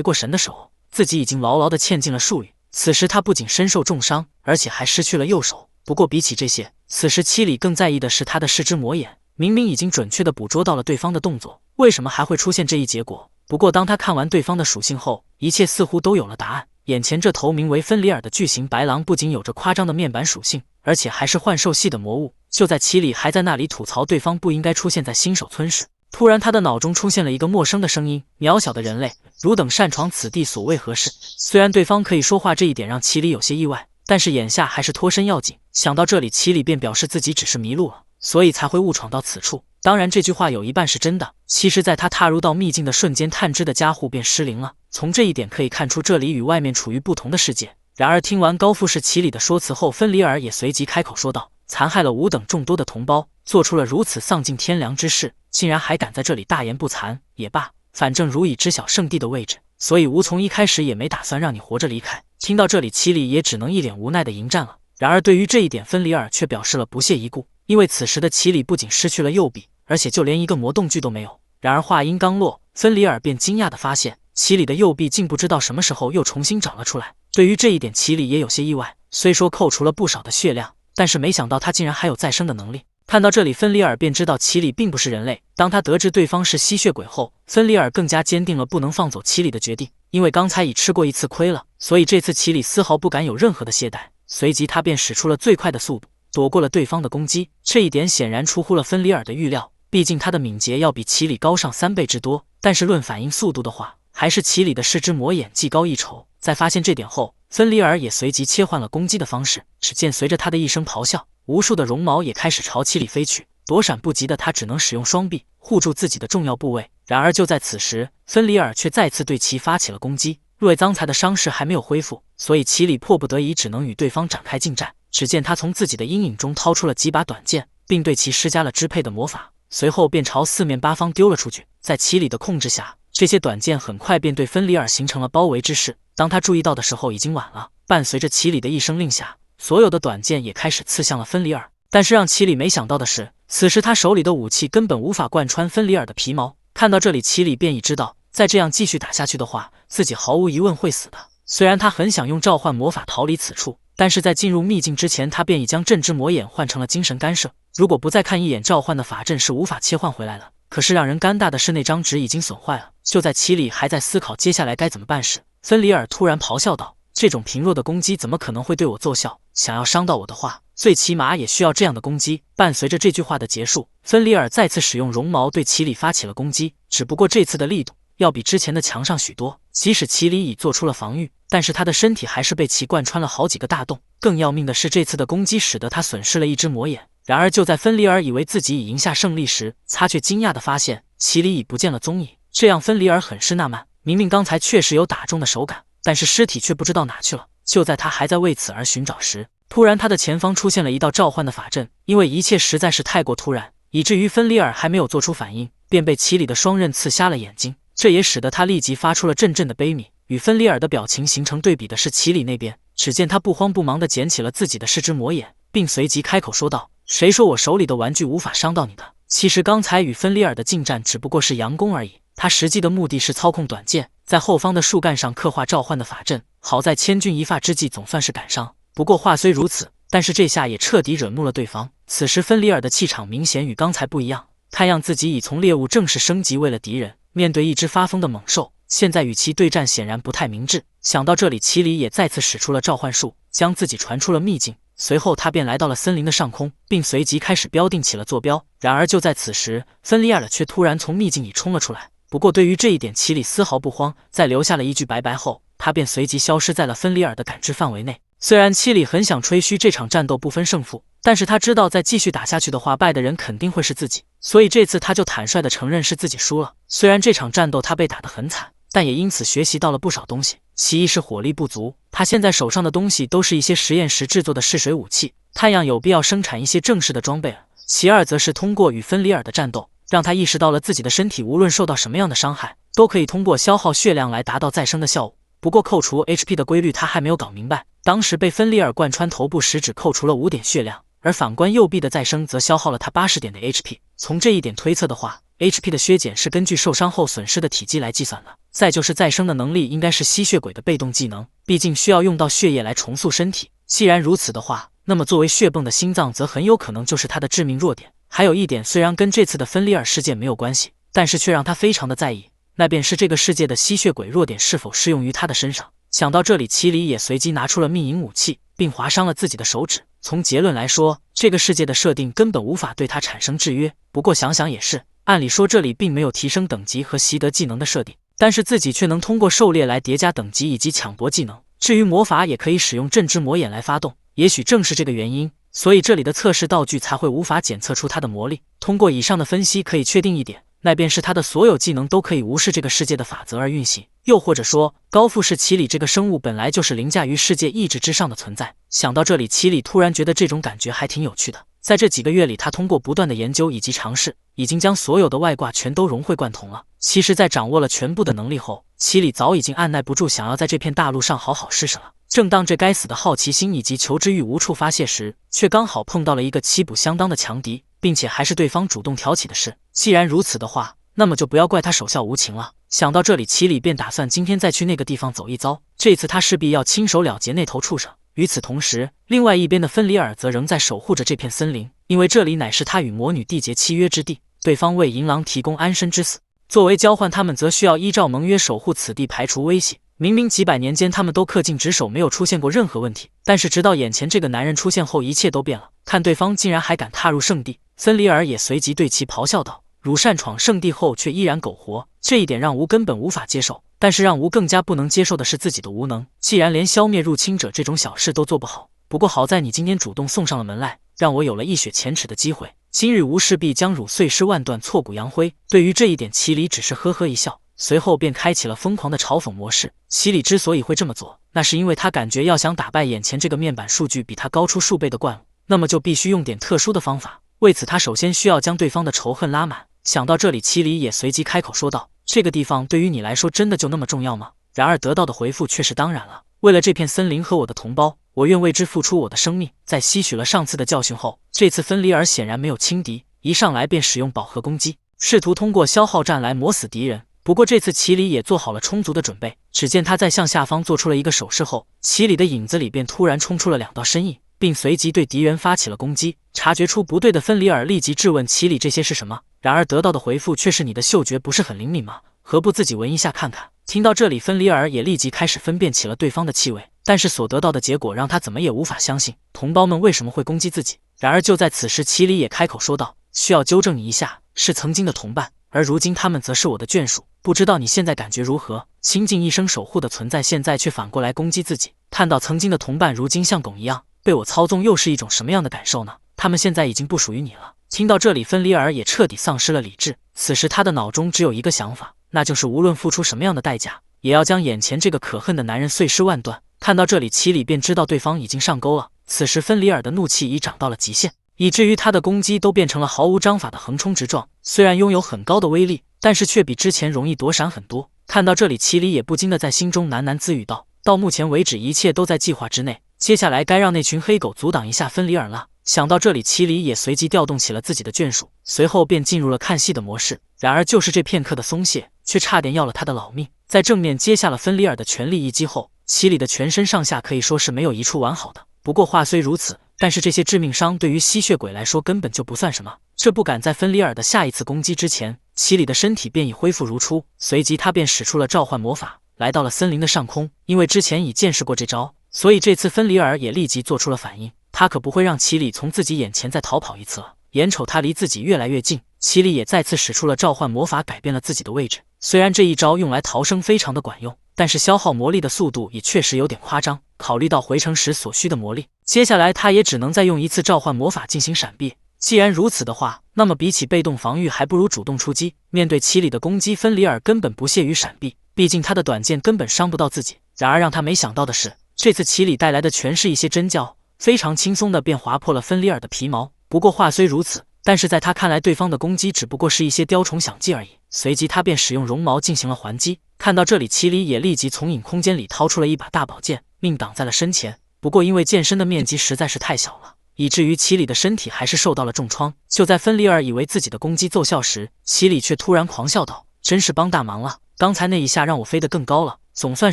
过神的时候，自己已经牢牢地嵌进了树里。此时他不仅身受重伤，而且还失去了右手。不过比起这些，此时七里更在意的是他的视之魔眼，明明已经准确地捕捉到了对方的动作，为什么还会出现这一结果？不过当他看完对方的属性后，一切似乎都有了答案。眼前这头名为芬里尔的巨型白狼不仅有着夸张的面板属性，而且还是幻兽系的魔物。就在七里还在那里吐槽对方不应该出现在新手村时，突然他的脑中出现了一个陌生的声音：渺小的人类，汝等擅闯此地所为何事？虽然对方可以说话这一点让七里有些意外，但是眼下还是脱身要紧。想到这里，七里便表示自己只是迷路了，所以才会误闯到此处。当然这句话有一半是真的，其实在他踏入到秘境的瞬间，探知的加护便失灵了。从这一点可以看出，这里与外面处于不同的世界。然而听完高富士七里的说辞后，芬里尔也随即开口说道：残害了吾等众多的同胞，做出了如此丧尽天良之事，竟然还敢在这里大言不惭。也罢，反正汝已知晓圣地的位置，所以吾从一开始也没打算让你活着离开。听到这里，七里也只能一脸无奈的迎战了。然而对于这一点，芬里尔却表示了不屑一顾，因为此时的七里不仅失去了右臂，而且就连一个魔动具都没有。然而话音刚落，芬里尔便惊讶地发现，七里的右臂竟不知道什么时候又重新长了出来。对于这一点，七里也有些意外，虽说扣除了不少的血量，但是没想到他竟然还有再生的能力。看到这里，芬里尔便知道七里并不是人类。当他得知对方是吸血鬼后，芬里尔更加坚定了不能放走七里的决定。因为刚才已吃过一次亏了，所以这次七里丝毫不敢有任何的懈怠。随即他便使出了最快的速度，躲过了对方的攻击。这一点显然出乎了芬里尔的预料，毕竟他的敏捷要比七里高上3倍之多。但是论反应速度的话，还是七里的视之魔眼技高一筹。在发现这点后，芬里尔也随即切换了攻击的方式。只见随着他的一声咆哮，无数的绒毛也开始朝七里飞去。躲闪不及的他只能使用双臂护住自己的重要部位。然而就在此时，芬里尔却再次对其发起了攻击。若刚才的伤势还没有恢复，所以七里迫不得已只能与对方展开近战。只见他从自己的阴影中掏出了几把短剑，并对其施加了支配的魔法，随后便朝四面八方丢了出去。在七里的控制下，这些短剑很快便对芬里尔形成了包围之势。当他注意到的时候，已经晚了。伴随着七里的一声令下，所有的短剑也开始刺向了芬里尔。但是让七里没想到的是，此时他手里的武器根本无法贯穿芬里尔的皮毛。看到这里，七里便已知道，再这样继续打下去的话，自己毫无疑问会死的。虽然他很想用召唤魔法逃离此处，但是在进入秘境之前，他便已将镇之魔眼换成了精神干涉。如果不再看一眼召唤的法阵，是无法切换回来了。可是让人尴尬的是，那张纸已经损坏了。就在七里还在思考接下来该怎么办时，芬里尔突然咆哮道：这种平弱的攻击怎么可能会对我奏效？想要伤到我的话，最起码也需要这样的攻击。伴随着这句话的结束，芬里尔再次使用绒毛对七里发起了攻击，只不过这次的力度要比之前的强上许多。即使七里已做出了防御，但是他的身体还是被其贯穿了好几个大洞。更要命的是，这次的攻击使得他损失了一只魔眼。然而就在芬里尔以为自己已赢下胜利时，他却惊讶地发现七里已不见了踪影。这让芬里尔很是纳闷，明明刚才确实有打中的手感，但是尸体却不知道哪去了。就在他还在为此而寻找时，突然他的前方出现了一道召唤的法阵。因为一切实在是太过突然，以至于芬里尔还没有做出反应，便被七里的双刃刺瞎了眼睛。这也使得他立即发出了阵阵的悲鸣。与芬里尔的表情形成对比的是七里那边，只见他不慌不忙地捡起了自己的视之魔眼，并随即开口说道：谁说我手里的玩具无法伤到你的？其实刚才与芬里尔的近战只不过是佯攻而已，他实际的目的是操控短剑，在后方的树干上刻画召唤的法阵。好在千钧一发之际，总算是赶上。不过话虽如此，但是这下也彻底惹怒了对方。此时芬里尔的气场明显与刚才不一样，看样自己已从猎物正式升级为了敌人。面对一只发疯的猛兽，现在与其对战显然不太明智。想到这里，奇里也再次使出了召唤术，将自己传出了秘境。随后他便来到了森林的上空，并随即开始标定起了坐标。然而就在此时，芬里尔却突然从秘境里冲了出来。不过对于这一点，奇里丝毫不慌，在留下了一句拜拜后，他便随即消失在了芬里尔的感知范围内。虽然奇里很想吹嘘这场战斗不分胜负，但是他知道再继续打下去的话，败的人肯定会是自己，所以这次他就坦率地承认是自己输了。虽然这场战斗他被打得很惨，但也因此学习到了不少东西。其一是火力不足，他现在手上的东西都是一些实验时制作的试水武器，太阳有必要生产一些正式的装备了。其二则是通过与芬里尔的战斗，让他意识到了自己的身体无论受到什么样的伤害，都可以通过消耗血量来达到再生的效果。不过扣除 HP 的规律他还没有搞明白，当时被芬里尔贯穿头部时只扣除了5点血量，而反观右臂的再生则消耗了他80点的 HP。从这一点推测的话， HP 的削减是根据受伤后损失的体积来计算的。再就是再生的能力应该是吸血鬼的被动技能，毕竟需要用到血液来重塑身体。既然如此的话，那么作为血泵的心脏则很有可能就是他的致命弱点。还有一点，虽然跟这次的芬里尔事件没有关系，但是却让他非常的在意，那便是这个世界的吸血鬼弱点是否适用于他的身上。想到这里，奇里也随即拿出了秘银武器，并划伤了自己的手指。从结论来说，这个世界的设定根本无法对他产生制约。不过想想也是，按理说这里并没有提升等级和习得技能的设定，但是自己却能通过狩猎来叠加等级以及抢夺技能。至于魔法，也可以使用镇之魔眼来发动。也许正是这个原因，所以这里的测试道具才会无法检测出他的魔力。通过以上的分析，可以确定一点，那便是他的所有技能都可以无视这个世界的法则而运行。又或者说，高富士奇里这个生物本来就是凌驾于世界意志之上的存在。想到这里，奇里突然觉得这种感觉还挺有趣的。在这几个月里，他通过不断的研究以及尝试，已经将所有的外挂全都融会贯通了。其实在掌握了全部的能力后，奇里早已经按耐不住想要在这片大陆上好好试试了。正当这该死的好奇心以及求知欲无处发泄时，却刚好碰到了一个旗鼓相当的强敌，并且还是对方主动挑起的事。既然如此的话，那么就不要怪他手下无情了。想到这里，奇里便打算今天再去那个地方走一遭，这次他势必要亲手了结那头畜生。与此同时，另外一边的芬里尔则仍在守护着这片森林，因为这里乃是他与魔女缔结契约之地，对方为银狼提供安身之死，作为交换，他们则需要依照盟约守护此地，排除威胁。明明几百年间他们都恪尽职守，没有出现过任何问题，但是直到眼前这个男人出现后，一切都变了。看对方竟然还敢踏入圣地，芬里尔也随即对其咆哮道：“汝擅闯圣地后却依然苟活，这一点让吾根本无法接受。但是让吾更加不能接受的是自己的无能，既然连消灭入侵者这种小事都做不好。不过好在你今天主动送上了门来，让我有了一雪前耻的机会。今日吾势必将汝碎尸万段，挫骨扬灰。”对于这一点，奇里只是呵呵一笑。随后便开启了疯狂的嘲讽模式。奇里之所以会这么做，那是因为他感觉要想打败眼前这个面板数据比他高出数倍的怪物，那么就必须用点特殊的方法。为此，他首先需要将对方的仇恨拉满。想到这里，奇里也随即开口说道：“这个地方对于你来说真的就那么重要吗？”然而得到的回复却是当然了。为了这片森林和我的同胞，我愿为之付出我的生命。在吸取了上次的教训后，这次芬里尔显然没有轻敌，一上来便使用饱和攻击，试图通过消耗战来磨死敌人。不过这次奇里也做好了充足的准备，只见他在向下方做出了一个手势后，奇里的影子里便突然冲出了2道身影，并随即对敌人发起了攻击。察觉出不对的芬里尔立即质问奇里这些是什么，然而得到的回复却是：“你的嗅觉不是很灵敏吗？何不自己闻一下看看？”听到这里，芬里尔也立即开始分辨起了对方的气味，但是所得到的结果让他怎么也无法相信同胞们为什么会攻击自己。然而就在此时，奇里也开口说道：“需要纠正你一下，是曾经的同伴，而如今他们则是我的眷属。不知道你现在感觉如何？倾尽一生守护的存在，现在却反过来攻击自己。看到曾经的同伴如今像狗一样被我操纵，又是一种什么样的感受呢？他们现在已经不属于你了。”听到这里，芬里尔也彻底丧失了理智。此时他的脑中只有一个想法，那就是无论付出什么样的代价，也要将眼前这个可恨的男人碎尸万段。看到这里，奇里便知道对方已经上钩了。此时芬里尔的怒气已涨到了极限，以至于他的攻击都变成了毫无章法的横冲直撞。虽然拥有很高的威力，但是却比之前容易躲闪很多。看到这里，奇里也不禁的在心中喃喃自语道：“到目前为止，一切都在计划之内，接下来该让那群黑狗阻挡一下芬里尔了。”想到这里，奇里也随即调动起了自己的眷属，随后便进入了看戏的模式。然而就是这片刻的松懈，却差点要了他的老命。在正面接下了芬里尔的全力一击后，奇里的全身上下可以说是没有一处完好的。不过话虽如此，但是这些致命伤对于吸血鬼来说根本就不算什么。这不赶在芬里尔的下一次攻击之前，奇里的身体便已恢复如初，随即他便使出了召唤魔法，来到了森林的上空。因为之前已见识过这招，所以这次芬里尔也立即做出了反应。他可不会让奇里从自己眼前再逃跑一次了。眼瞅他离自己越来越近，奇里也再次使出了召唤魔法，改变了自己的位置。虽然这一招用来逃生非常的管用，但是消耗魔力的速度也确实有点夸张。考虑到回城时所需的魔力，接下来他也只能再用一次召唤魔法进行闪避。既然如此的话，那么比起被动防御，还不如主动出击。面对奇里的攻击，芬里尔根本不屑于闪避，毕竟他的短剑根本伤不到自己。然而让他没想到的是，这次奇里带来的全是一些真胶，非常轻松的便划破了芬里尔的皮毛。不过话虽如此，但是在他看来，对方的攻击只不过是一些雕虫小技而已。随即他便使用绒毛进行了还击。看到这里，奇里也立即从隐空间里掏出了一把大宝剑，命挡在了身前。不过因为剑身的面积实在是太小了，以至于奇里的身体还是受到了重创。就在芬里尔以为自己的攻击奏效时，奇里却突然狂笑道：“真是帮大忙了！刚才那一下让我飞得更高了，总算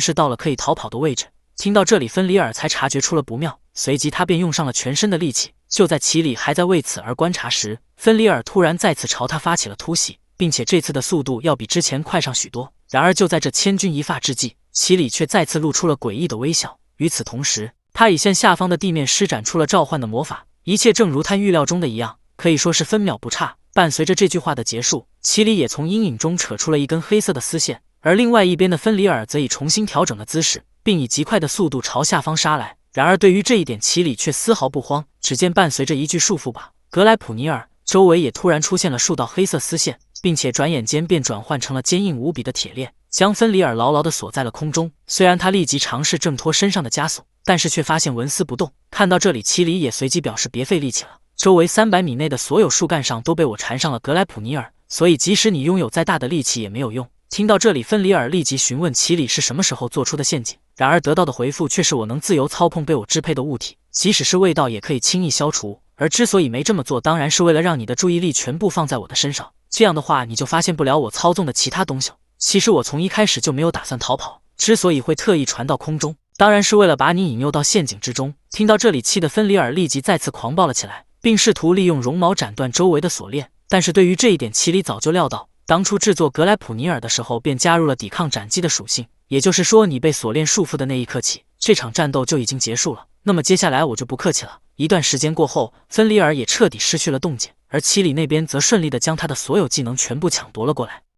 是到了可以逃跑的位置。”听到这里，芬里尔才察觉出了不妙，随即他便用上了全身的力气。就在奇里还在为此而观察时，芬里尔突然再次朝他发起了突袭，并且这次的速度要比之前快上许多。然而就在这千钧一发之际，奇里却再次露出了诡异的微笑。与此同时，他已向下方的地面施展出了召唤的魔法，一切正如他预料中的一样，可以说是分秒不差。伴随着这句话的结束，奇里也从阴影中扯出了一根黑色的丝线，而另外一边的芬里尔则已重新调整了姿势，并以极快的速度朝下方杀来。然而对于这一点，奇里却丝毫不慌。只见伴随着一句束缚吧，格莱普尼尔，周围也突然出现了数道黑色丝线，并且转眼间便转换成了坚硬无比的铁链，将芬里尔牢牢地锁在了空中。虽然他立即尝试挣脱身上的枷锁，但是却发现纹丝不动。看到这里，奇里也随即表示别费力气了，周围300米内的所有树干上都被我缠上了格莱普尼尔，所以即使你拥有再大的力气也没有用。听到这里，芬里尔立即询问奇里是什么时候做出的陷阱，然而得到的回复却是我能自由操控被我支配的物体，即使是味道也可以轻易消除。而之所以没这么做，当然是为了让你的注意力全部放在我的身上，这样的话你就发现不了我操纵的其他东西。其实我从一开始就没有打算逃跑，之所以会特意传到空中，当然是为了把你引诱到陷阱之中。听到这里，气的芬里尔立即再次狂暴了起来，并试图利用绒毛斩断周围的锁链。但是对于这一点，奇里早就料到，当初制作格莱普尼尔的时候便加入了抵抗斩击的属性，也就是说你被锁链束缚的那一刻起，这场战斗就已经结束了。那么接下来我就不客气了。一段时间过后，芬里尔也彻底失去了动静，而奇里那边则顺利地将他的所有技能全部抢夺了过来。